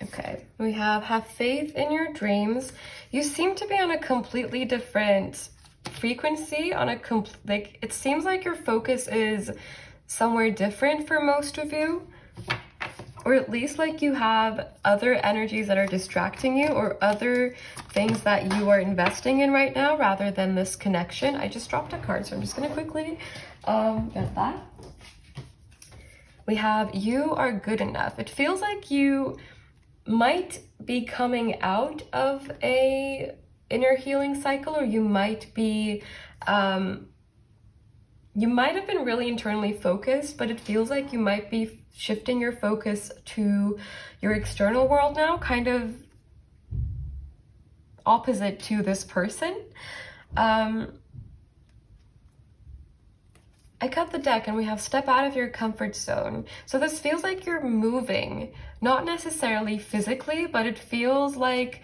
Okay, we have faith in your dreams. You seem to be on a completely different frequency, like it seems like your focus is somewhere different for most of you, or at least like you have other energies that are distracting you or other things that you are investing in right now rather than this connection. I just dropped a card, so I'm just gonna quickly get that. We have you are good enough. It feels like you might be coming out of a inner healing cycle, or you might be you might have been really internally focused, but it feels like you might be shifting your focus to your external world now, kind of opposite to this person. I cut the deck and we have step out of your comfort zone. So this feels like you're moving, not necessarily physically, but it feels like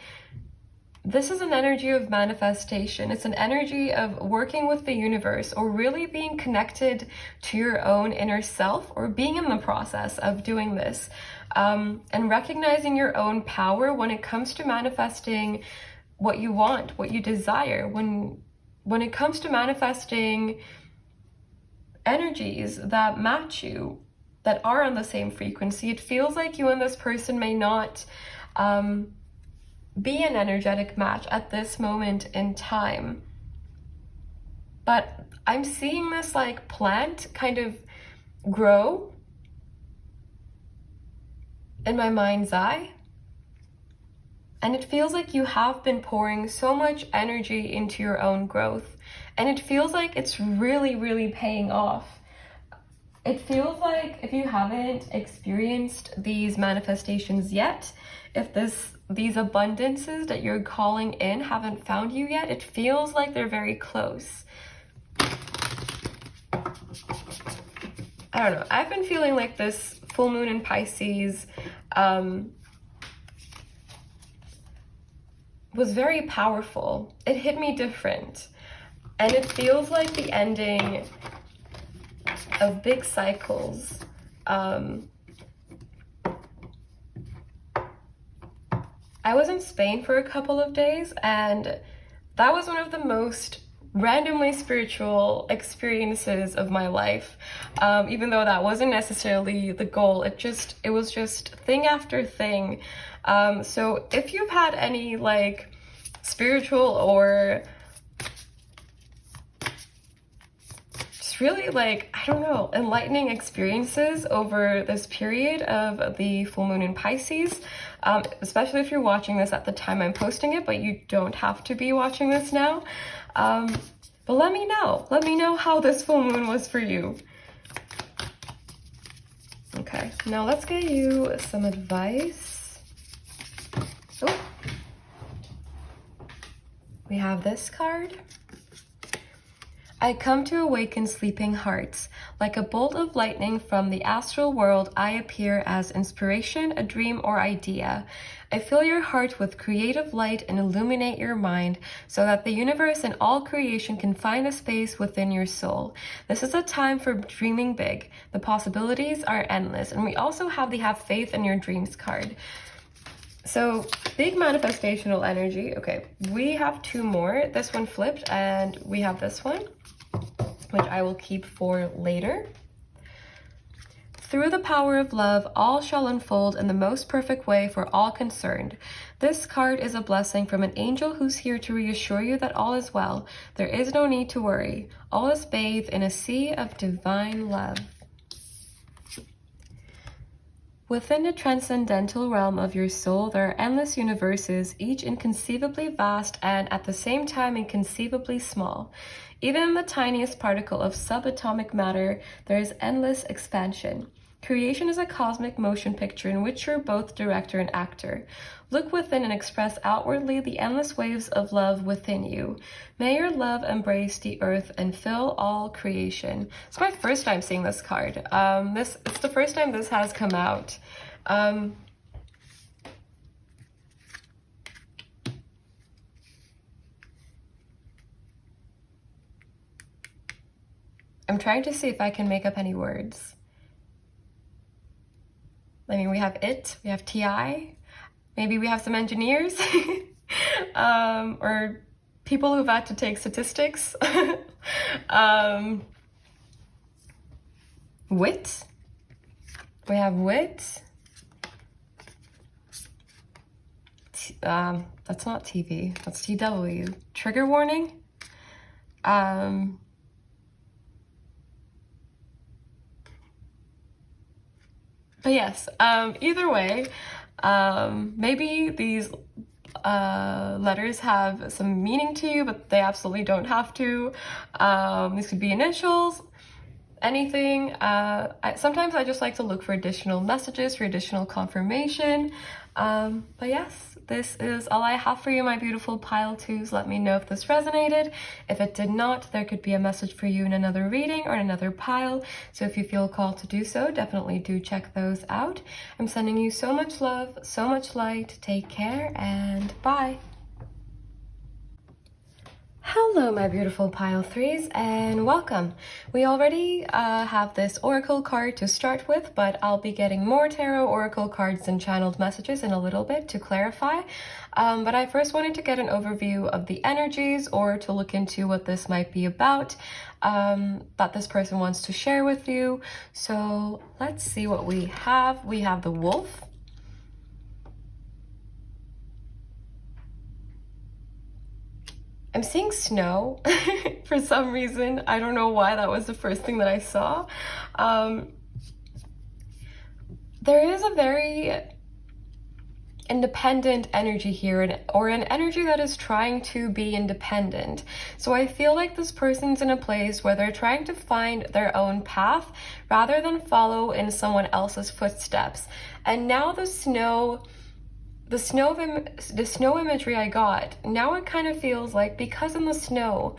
this is an energy of manifestation. It's an energy of working with the universe, or really being connected to your own inner self, or being in the process of doing this, and recognizing your own power when it comes to manifesting what you want, what you desire. When it comes to manifesting energies that match you, that are on the same frequency, it feels like you and this person may not be an energetic match at this moment in time. But I'm seeing this like plant kind of grow in my mind's eye. And it feels like you have been pouring so much energy into your own growth. And it feels like it's really, really paying off. It feels like if you haven't experienced these manifestations yet, if these abundances that you're calling in haven't found you yet, it feels like they're very close. I don't know. I've been feeling like this full moon in Pisces was very powerful. It hit me different. And it feels like the ending of big cycles. I was in Spain for a couple of days, and that was one of the most randomly spiritual experiences of my life. Even though that wasn't necessarily the goal, it was just thing after thing. So if you've had any like spiritual or just really like, I don't know, enlightening experiences over this period of the full moon in Pisces, especially if you're watching this at the time I'm posting it, but you don't have to be watching this now. But let me know how this full moon was for you. Okay, now let's get you some advice. Oh, we have this card. I come to awaken sleeping hearts. Like a bolt of lightning from the astral world, I appear as inspiration, a dream, or idea. I fill your heart with creative light and illuminate your mind so that the universe and all creation can find a space within your soul. This is a time for dreaming big. The possibilities are endless. And we also have the Have Faith in Your Dreams card. So big manifestational energy. Okay, we have two more. This one flipped, and we have this one, which I will keep for later. Through the power of love, all shall unfold in the most perfect way for all concerned. This card is a blessing from an angel who's here to reassure you that all is well. There is no need to worry. All is bathed in a sea of divine love. Within the transcendental realm of your soul, there are endless universes, each inconceivably vast and at the same time inconceivably small. Even in the tiniest particle of subatomic matter, there is endless expansion. Creation is a cosmic motion picture in which you're both director and actor. Look within and express outwardly the endless waves of love within you. May your love embrace the earth and fill all creation. It's my first time seeing this card. It's the first time this has come out. I'm trying to see if I can make up any words. I mean, we have it, we have TI, maybe we have some engineers, or people who've had to take statistics. Wit, we have wit. That's not TV, that's TW. Trigger warning. But yes, either way, maybe these letters have some meaning to you, but they absolutely don't have to. These could be initials, anything. Sometimes I just like to look for additional messages, for additional confirmation. But yes, this is all I have for you, my beautiful pile twos. Let me know if this resonated. If it did not, there could be a message for you in another reading or in another pile. So if you feel called to do so, definitely do check those out. I'm sending you so much love, so much light. Take care and bye. Hello, my beautiful pile threes, and welcome. We already have this oracle card to start with, but I'll be getting more tarot oracle cards and channeled messages in a little bit to clarify. But I first wanted to get an overview of the energies, or to look into what this might be about, that this person wants to share with you. So let's see what we have. We have the wolf. I'm seeing snow for some reason. I don't know why that was the first thing that I saw. There is a very independent energy here, or an energy that is trying to be independent. So I feel like this person's in a place where they're trying to find their own path rather than follow in someone else's footsteps. And now the snow imagery I got, now it kind of feels like, because in the snow,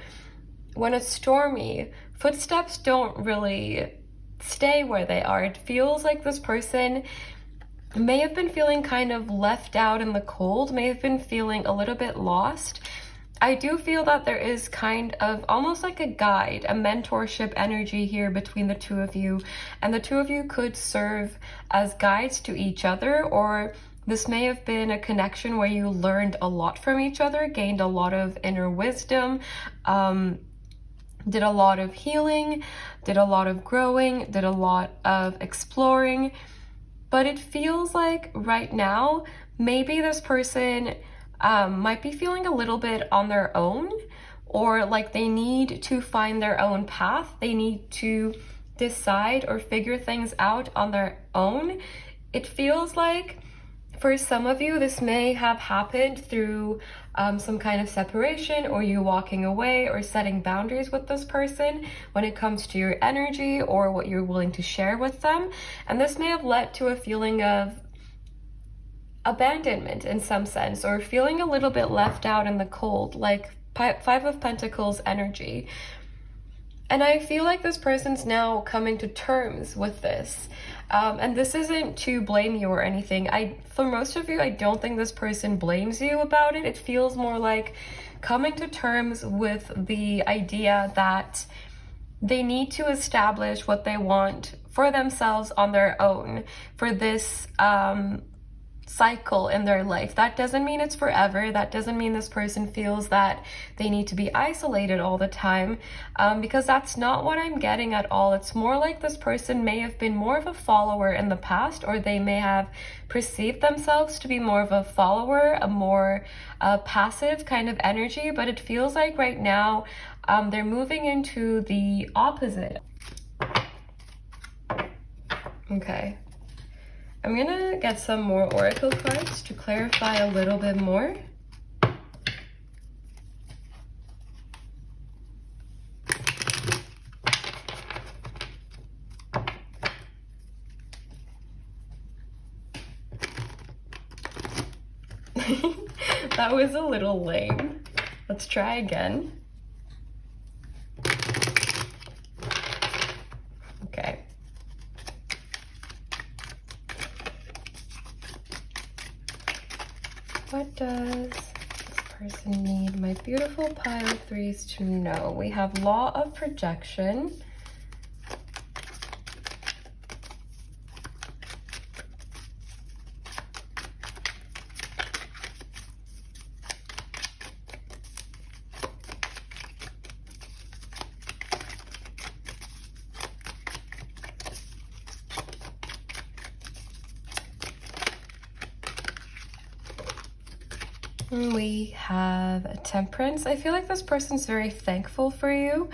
when it's stormy, footsteps don't really stay where they are. It feels like this person may have been feeling kind of left out in the cold, may have been feeling a little bit lost. I do feel that there is kind of almost like a guide, a mentorship energy here between the two of you, and the two of you could serve as guides to each other, or this may have been a connection where you learned a lot from each other, gained a lot of inner wisdom, did a lot of healing, did a lot of growing, did a lot of exploring. But it feels like right now, maybe this person might be feeling a little bit on their own, or like they need to find their own path. They need to decide or figure things out on their own. It feels like for some of you, this may have happened through some kind of separation, or you walking away or setting boundaries with this person when it comes to your energy or what you're willing to share with them. And this may have led to a feeling of abandonment in some sense, or feeling a little bit left out in the cold, like Five of Pentacles energy. And I feel like this person's now coming to terms with this. And this isn't to blame you or anything. For most of you, I don't think this person blames you about it. It feels more like coming to terms with the idea that they need to establish what they want for themselves on their own for this cycle in their life. That doesn't mean it's forever. That doesn't mean this person feels that they need to be isolated all the time, because that's not what I'm getting at all. It's more like this person may have been more of a follower in the past, or they may have perceived themselves to be more of a follower, a more passive kind of energy, but it feels like right now they're moving into the opposite. Okay. I'm gonna get some more oracle cards to clarify a little bit more. That was a little lame. Let's try again. Okay. What does this person need my beautiful pile of threes to know? We have law of projection. We have Temperance. I feel like this person's very thankful for you,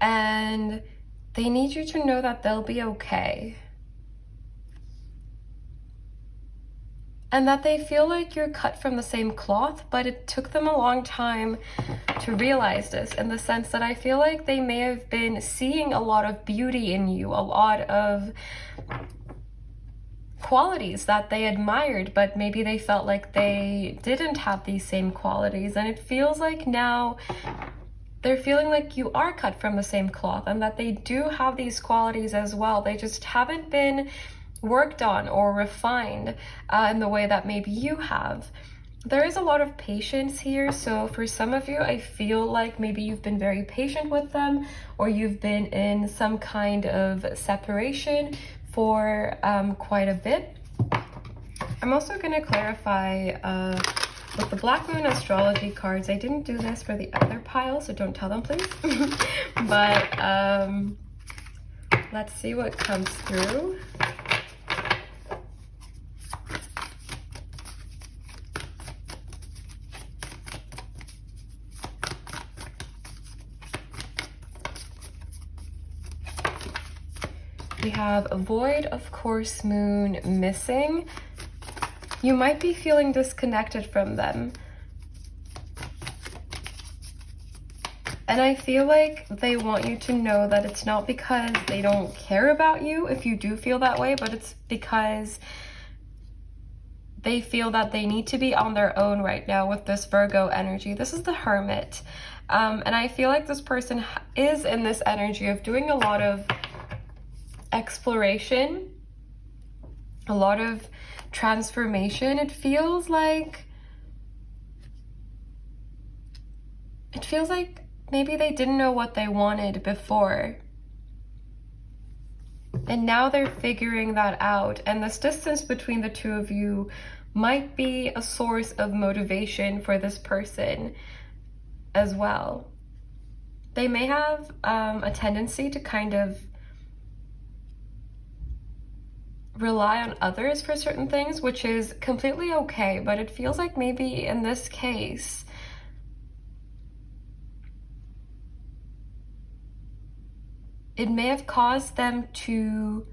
and they need you to know that they'll be okay. And that they feel like you're cut from the same cloth, but it took them a long time to realize this, in the sense that I feel like they may have been seeing a lot of beauty in you, a lot of qualities that they admired, but maybe they felt like they didn't have these same qualities. And it feels like now they're feeling like you are cut from the same cloth, and that they do have these qualities as well. They just haven't been worked on or refined in the way that maybe you have. There is a lot of patience here. So for some of you, I feel like maybe you've been very patient with them, or you've been in some kind of separation for quite a bit. I'm also going to clarify with the Black Moon Astrology cards. I didn't do this for the other pile, so don't tell them, please. But let's see what comes through. We have a void, of course, moon missing. You might be feeling disconnected from them. And I feel like they want you to know that it's not because they don't care about you, if you do feel that way, but it's because they feel that they need to be on their own right now with this Virgo energy. This is the Hermit. And I feel like this person is in this energy of doing a lot of exploration, a lot of transformation. It feels like maybe they didn't know what they wanted before, and now they're figuring that out. And this distance between the two of you might be a source of motivation for this person as well. They may have a tendency to kind of rely on others for certain things, which is completely okay, but it feels like maybe in this case it may have caused them to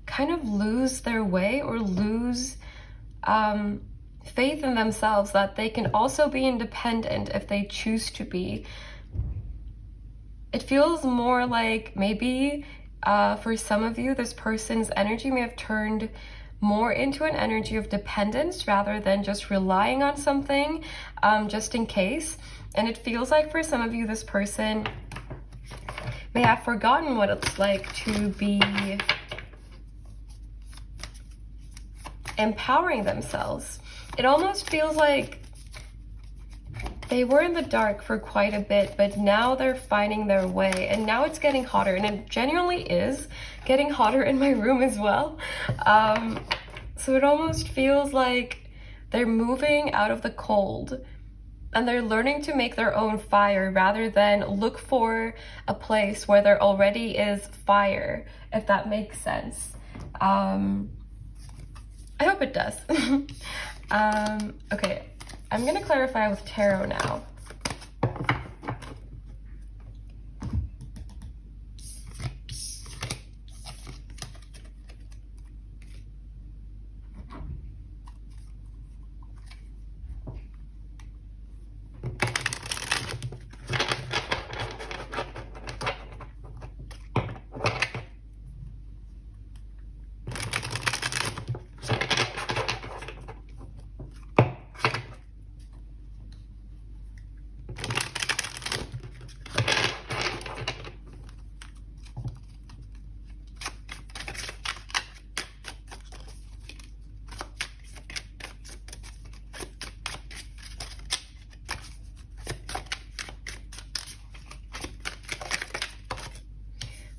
kind of lose their way, or lose faith in themselves, that they can also be independent if they choose to be. It feels more like maybe for some of you, this person's energy may have turned more into an energy of dependence rather than just relying on something just in case. And it feels like for some of you, this person may have forgotten what it's like to be empowering themselves. It almost feels like they were in the dark for quite a bit, but now they're finding their way, and now it's getting hotter, and it genuinely is getting hotter in my room as well. So it almost feels like they're moving out of the cold, and they're learning to make their own fire rather than look for a place where there already is fire, if that makes sense. I hope it does. Okay, I'm gonna clarify with tarot now.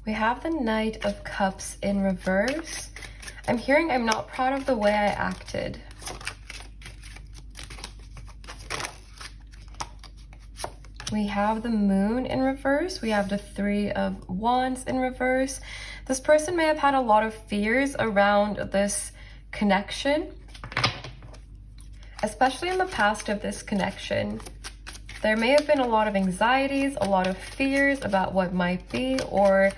We have the Knight of Cups in reverse. I'm hearing I'm not proud of the way I acted. We have the Moon in reverse. We have the Three of Wands in reverse. This person may have had a lot of fears around this connection, especially in the past of this connection. There may have been a lot of anxieties, a lot of fears about what might be, or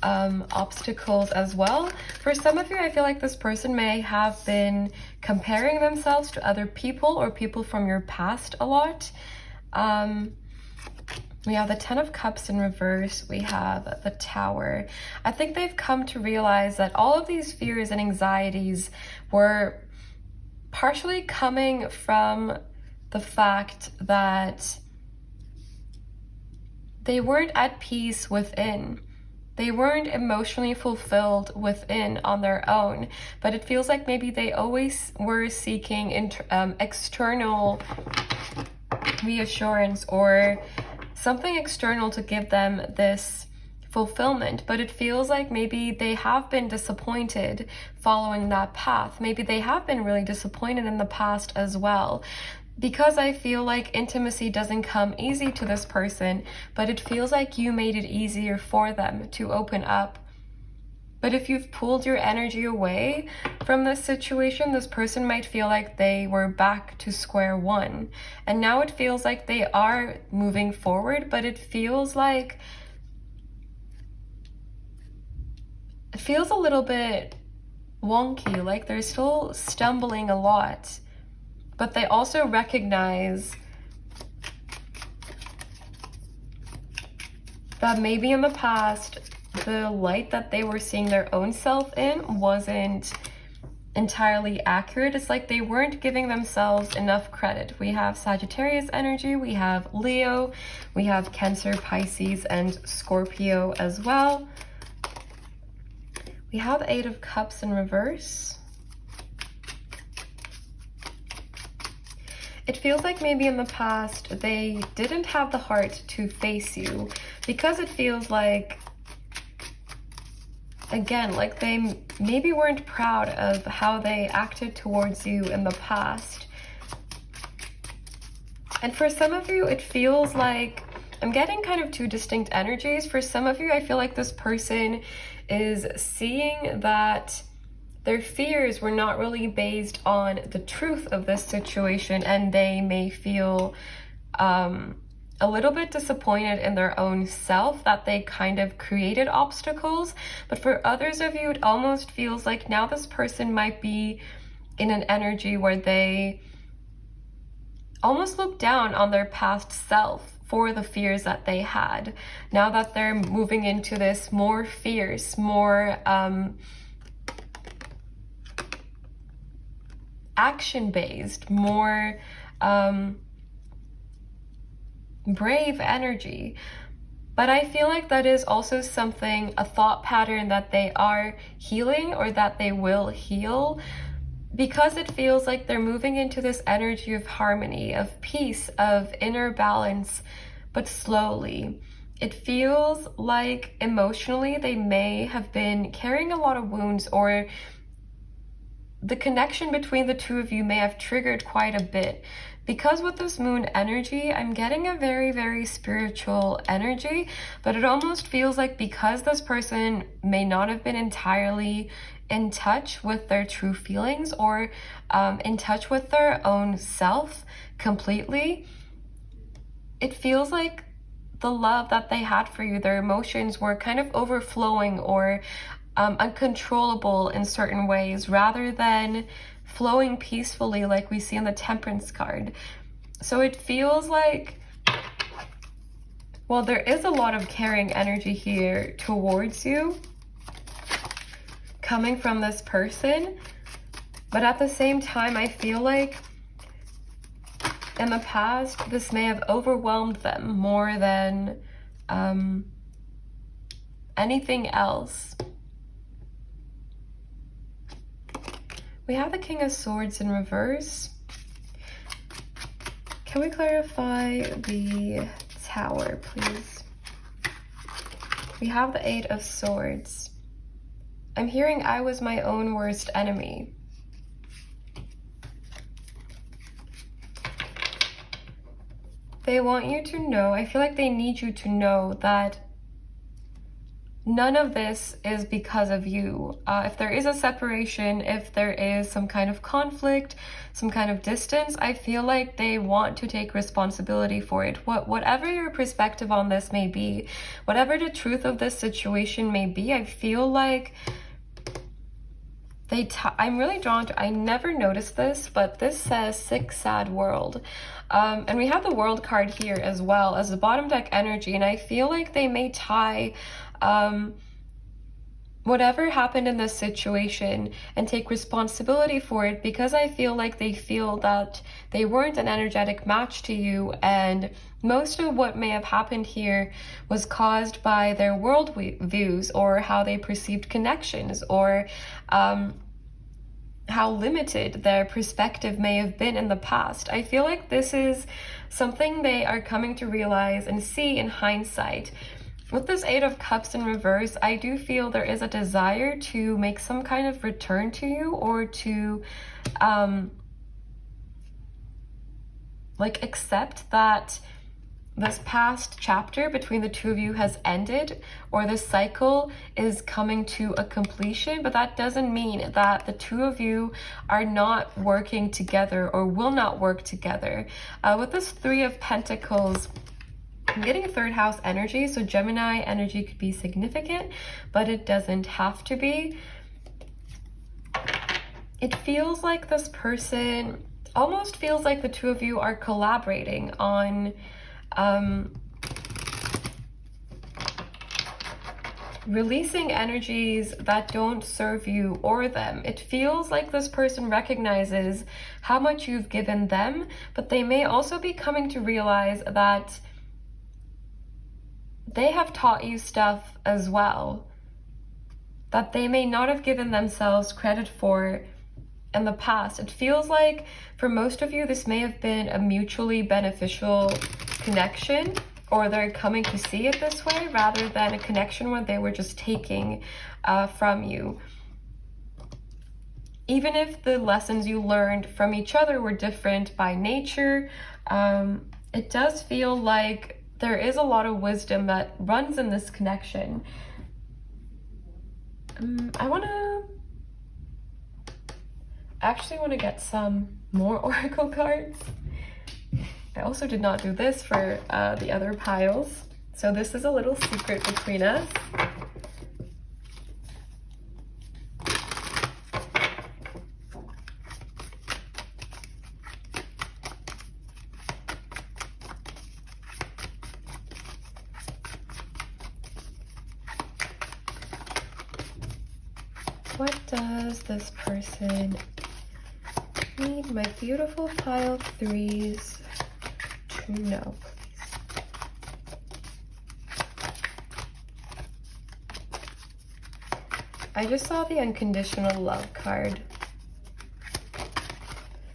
obstacles as well. For some of you, I feel like this person may have been comparing themselves to other people or people from your past a lot. We have the Ten of Cups in reverse. We have the Tower. I think they've come to realize that all of these fears and anxieties were partially coming from the fact that they weren't at peace within. they weren't emotionally fulfilled within on their own, but it feels like maybe they always were seeking external reassurance or something external to give them this fulfillment. But it feels like maybe they have been disappointed following that path. Maybe they have been really disappointed in the past as well. Because I feel like intimacy doesn't come easy to this person, but it feels like you made it easier for them to open up. But if you've pulled your energy away from this situation, this person might feel like they were back to square one. And now it feels like they are moving forward, but it feels like it feels a little bit wonky, like they're still stumbling a lot. But they also recognize that maybe in the past, the light that they were seeing their own self in wasn't entirely accurate. It's like they weren't giving themselves enough credit. We have Sagittarius energy, we have Leo, we have Cancer, Pisces, and Scorpio as well. We have Eight of Cups in reverse. It feels like maybe in the past they didn't have the heart to face you, because it feels like, again, like they maybe weren't proud of how they acted towards you in the past. And for some of you, it feels like, I'm getting kind of two distinct energies. For some of you, I feel like this person is seeing that their fears were not really based on the truth of this situation, and they may feel a little bit disappointed in their own self that they kind of created obstacles. But for others of you, it almost feels like now this person might be in an energy where they almost look down on their past self for the fears that they had. Now that they're moving into this more fierce, more action-based, more brave energy. But I feel like that is also something, a thought pattern that they are healing, or that they will heal, because it feels like they're moving into this energy of harmony, of peace, of inner balance, but slowly. It feels like emotionally they may have been carrying a lot of wounds, or the connection between the two of you may have triggered quite a bit. Because with this moon energy, I'm getting a very, very spiritual energy, but it almost feels like because this person may not have been entirely in touch with their true feelings, or in touch with their own self completely, it feels like the love that they had for you, their emotions were kind of overflowing or uncontrollable in certain ways, rather than flowing peacefully like we see in the Temperance card. So it feels like, well, there is a lot of caring energy here towards you coming from this person, but at the same time, I feel like in the past, this may have overwhelmed them more than anything else. We have the King of Swords in reverse. Can we clarify the Tower, please? We have the Eight of Swords. I'm hearing I was my own worst enemy. They want you to know, I feel like they need you to know that none of this is because of you. If there is a separation, if there is some kind of conflict, some kind of distance, I feel like they want to take responsibility for it. Whatever your perspective on this may be, whatever the truth of this situation may be, I feel like I'm really drawn to, I never noticed this, but this says Sick Sad World. And we have the World card here as well as the bottom deck energy, and I feel like they may tie, well, whatever happened in this situation and take responsibility for it, because I feel like they feel that they weren't an energetic match to you, and most of what may have happened here was caused by their world views, or how they perceived connections, or how limited their perspective may have been in the past. I feel like this is something they are coming to realize and see in hindsight. With this Eight of Cups in reverse, I do feel there is a desire to make some kind of return to you, or to like accept that this past chapter between the two of you has ended, or this cycle is coming to a completion. But that doesn't mean that the two of you are not working together or will not work together. With this Three of Pentacles, I'm getting a third house energy, so Gemini energy could be significant, but it doesn't have to be. It feels like this person, almost feels like the two of you are collaborating on releasing energies that don't serve you or them. It feels like this person recognizes how much you've given them, but they may also be coming to realize that they have taught you stuff as well that they may not have given themselves credit for in the past. It feels like for most of you, this may have been a mutually beneficial connection, or they're coming to see it this way, rather than a connection where they were just taking from you. Even if the lessons you learned from each other were different by nature, it does feel like there is a lot of wisdom that runs in this connection. I actually want to get some more oracle cards. I also did not do this for the other piles, so this is a little secret between us. What does this person need my beautiful pile of threes to know, please? I just saw the unconditional love card.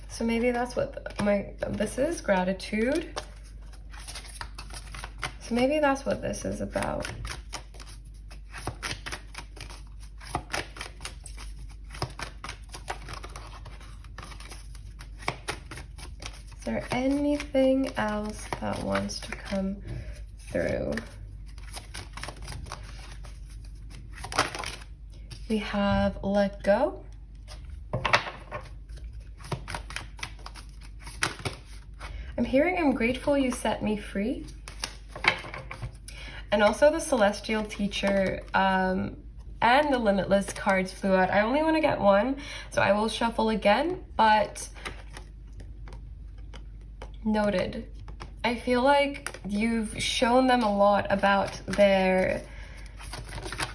So maybe that's what this is, gratitude. So maybe that's what this is about. Is there anything else that wants to come through? We have let go. I'm hearing I'm grateful you set me free. And also the celestial teacher and the limitless cards flew out. I only want to get one, so I will shuffle again, but noted. I feel like you've shown them a lot about their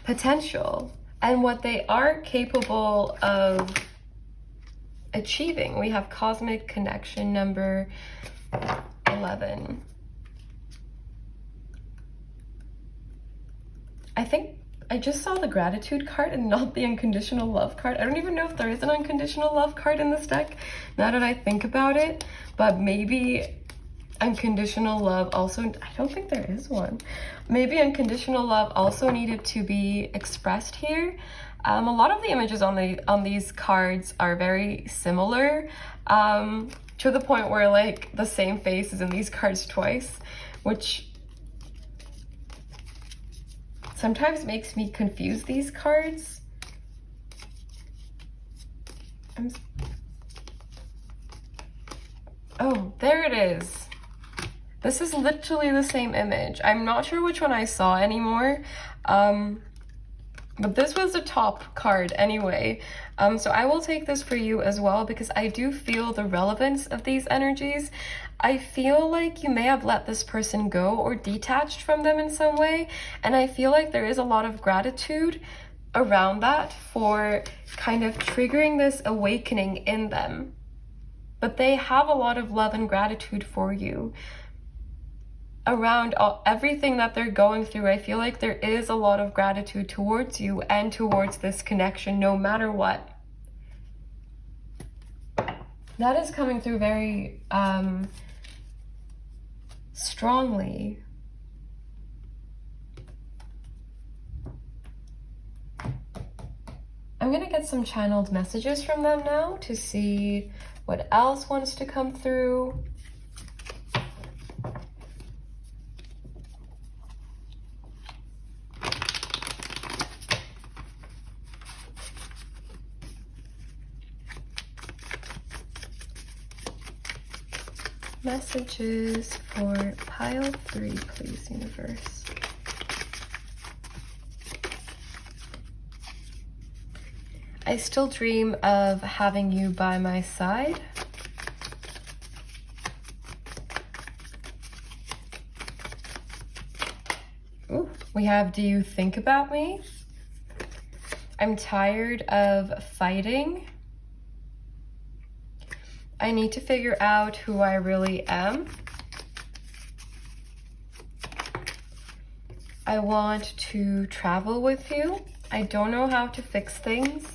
potential and what they are capable of achieving. We have cosmic connection number 11. I think I just saw the gratitude card and not the unconditional love card. I don't even know if there is an unconditional love card in this deck, now that I think about it, but maybe unconditional love also, I don't think there is one. Maybe unconditional love also needed to be expressed here. A lot of the images on these cards are very similar, to the point where like the same face is in these cards twice, which sometimes makes me confuse these cards. Oh, there it is. This is literally the same image. I'm not sure which one I saw anymore, but this was the top card anyway. So I will take this for you as well, because I do feel the relevance of these energies. I feel like you may have let this person go or detached from them in some way, and I feel like there is a lot of gratitude around that for kind of triggering this awakening in them. But they have a lot of love and gratitude for you around everything that they're going through. I feel like there is a lot of gratitude towards you and towards this connection, no matter what. That is coming through very strongly. I'm gonna get some channeled messages from them now to see what else wants to come through. Messages for pile 3, please, universe. I still dream of having you by my side. Ooh, we have, do you think about me? I'm tired of fighting. I need to figure out who I really am. I want to travel with you. I don't know how to fix things.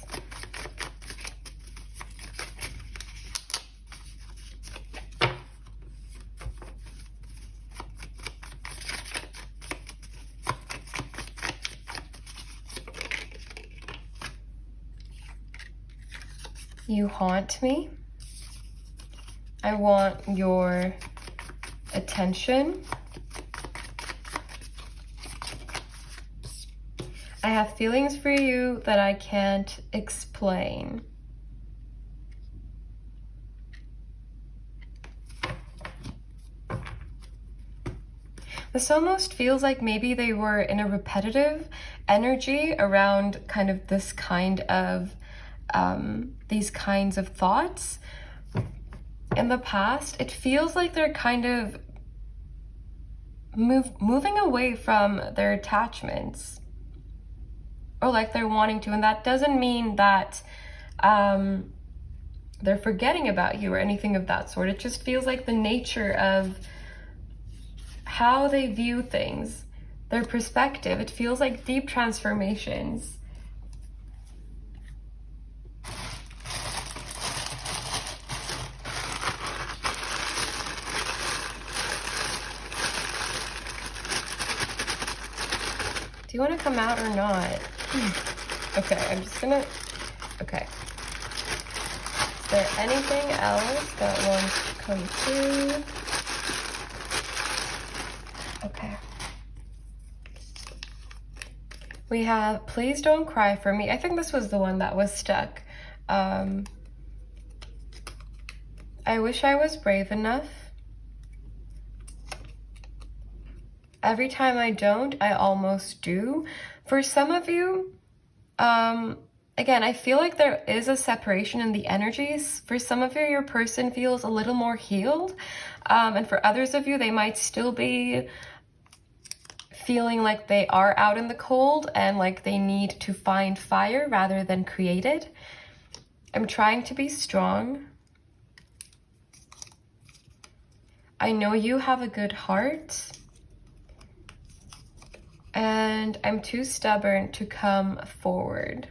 You haunt me. I want your attention. I have feelings for you that I can't explain. This almost feels like maybe they were in a repetitive energy around kind of this kind of, these kinds of thoughts. In the past, it feels like they're kind of moving away from their attachments, or like they're wanting to, and that doesn't mean that they're forgetting about you or anything of that sort. It just feels like the nature of how they view things, their perspective. It feels like deep transformations. Do you want to come out or not? Okay, I'm just gonna, okay. Is there anything else that wants to come through? Okay. We have, please don't cry for me. I think this was the one that was stuck. I wish I was brave enough. Every time I don't, I almost do. For some of you, again, I feel like there is a separation in the energies. For some of you, your person feels a little more healed. And for others of you, they might still be feeling like they are out in the cold and like they need to find fire rather than create it. I'm trying to be strong. I know you have a good heart. And I'm too stubborn to come forward.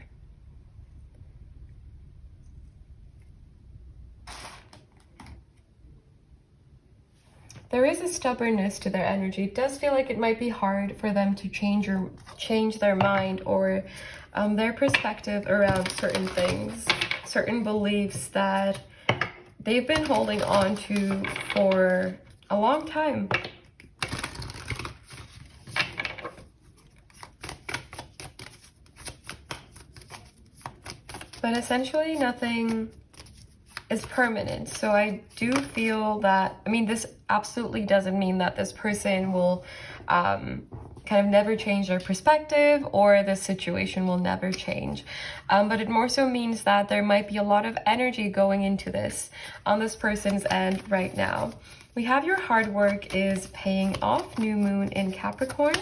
There is a stubbornness to their energy. It does feel like it might be hard for them to change their mind or their perspective around certain things, certain beliefs that they've been holding on to for a long time. But essentially nothing is permanent. So I do feel that, I mean, this absolutely doesn't mean that this person will kind of never change their perspective or the situation will never change. But it more so means that there might be a lot of energy going into this on this person's end right now. We have your hard work is paying off, new moon in Capricorn.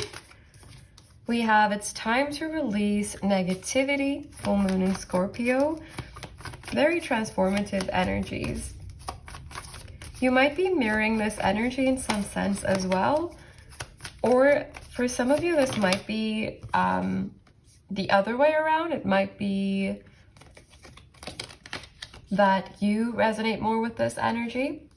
We have it's time to release negativity, full moon in Scorpio. Very transformative energies. You might be mirroring this energy in some sense as well. Or for some of you, this might be the other way around. It might be that you resonate more with this energy.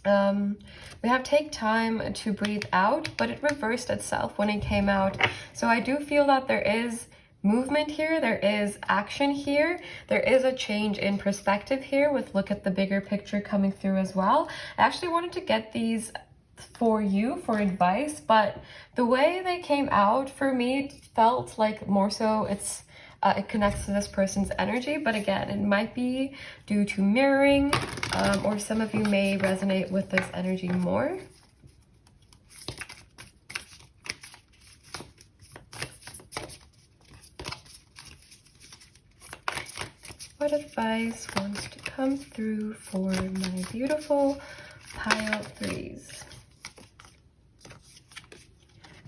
We have take time to breathe out, but it reversed itself when it came out. So I do feel that there is movement here, there is action here, there is a change in perspective here with look at the bigger picture coming through as well. I actually wanted to get these for you for advice, but the way they came out for me felt like more so it connects to this person's energy, but again, it might be due to mirroring, or some of you may resonate with this energy more. What advice wants to come through for my beautiful pile threes?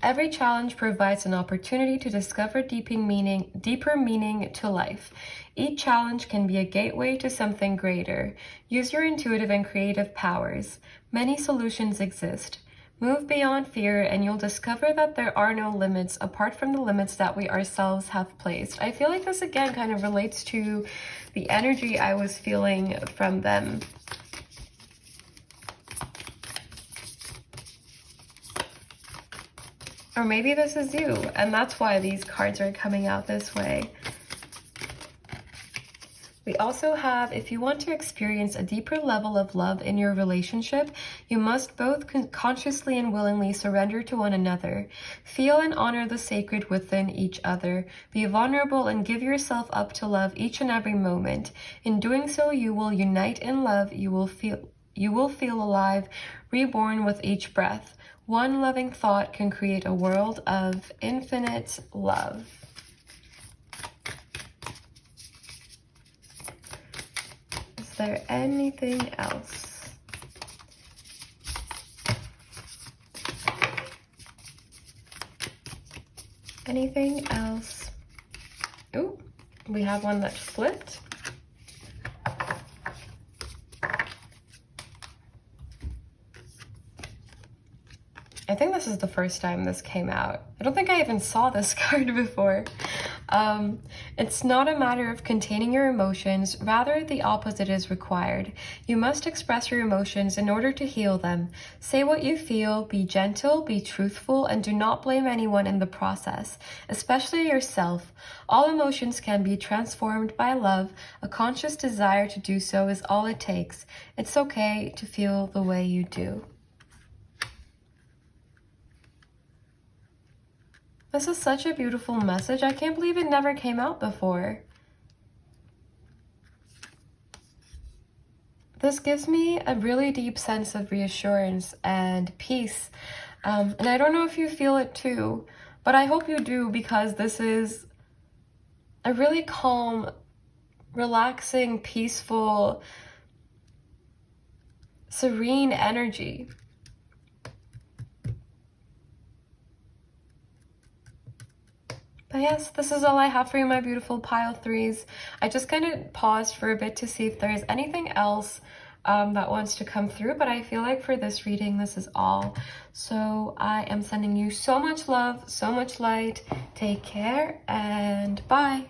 Every challenge provides an opportunity to discover deeper meaning to life. Each challenge can be a gateway to something greater. Use your intuitive and creative powers. Many solutions exist. Move beyond fear and you'll discover that there are no limits apart from the limits that we ourselves have placed. I feel like this again kind of relates to the energy I was feeling from them. Or maybe this is you, and that's why these cards are coming out this way. We also have, if you want to experience a deeper level of love in your relationship, you must both consciously and willingly surrender to one another. Feel and honor the sacred within each other. Be vulnerable and give yourself up to love each and every moment. In doing so, you will unite in love. You will feel alive, reborn with each breath. One loving thought can create a world of infinite love. Is there anything else? Anything else? Oh, we have one that flipped. I think this is the first time this came out. I don't think I even saw this card before. It's not a matter of containing your emotions, rather the opposite is required. You must express your emotions in order to heal them. Say what you feel, be gentle, be truthful, and do not blame anyone in the process, especially yourself. All emotions can be transformed by love. A conscious desire to do so is all it takes. It's okay to feel the way you do. This is such a beautiful message. I can't believe it never came out before. This gives me a really deep sense of reassurance and peace. And I don't know if you feel it too, but I hope you do, because this is a really calm, relaxing, peaceful, serene energy. But yes, this is all I have for you, my beautiful pile threes. I just kind of paused for a bit to see if there's anything else that wants to come through, but I feel like for this reading, this is all. So I am sending you so much love, so much light. Take care and bye.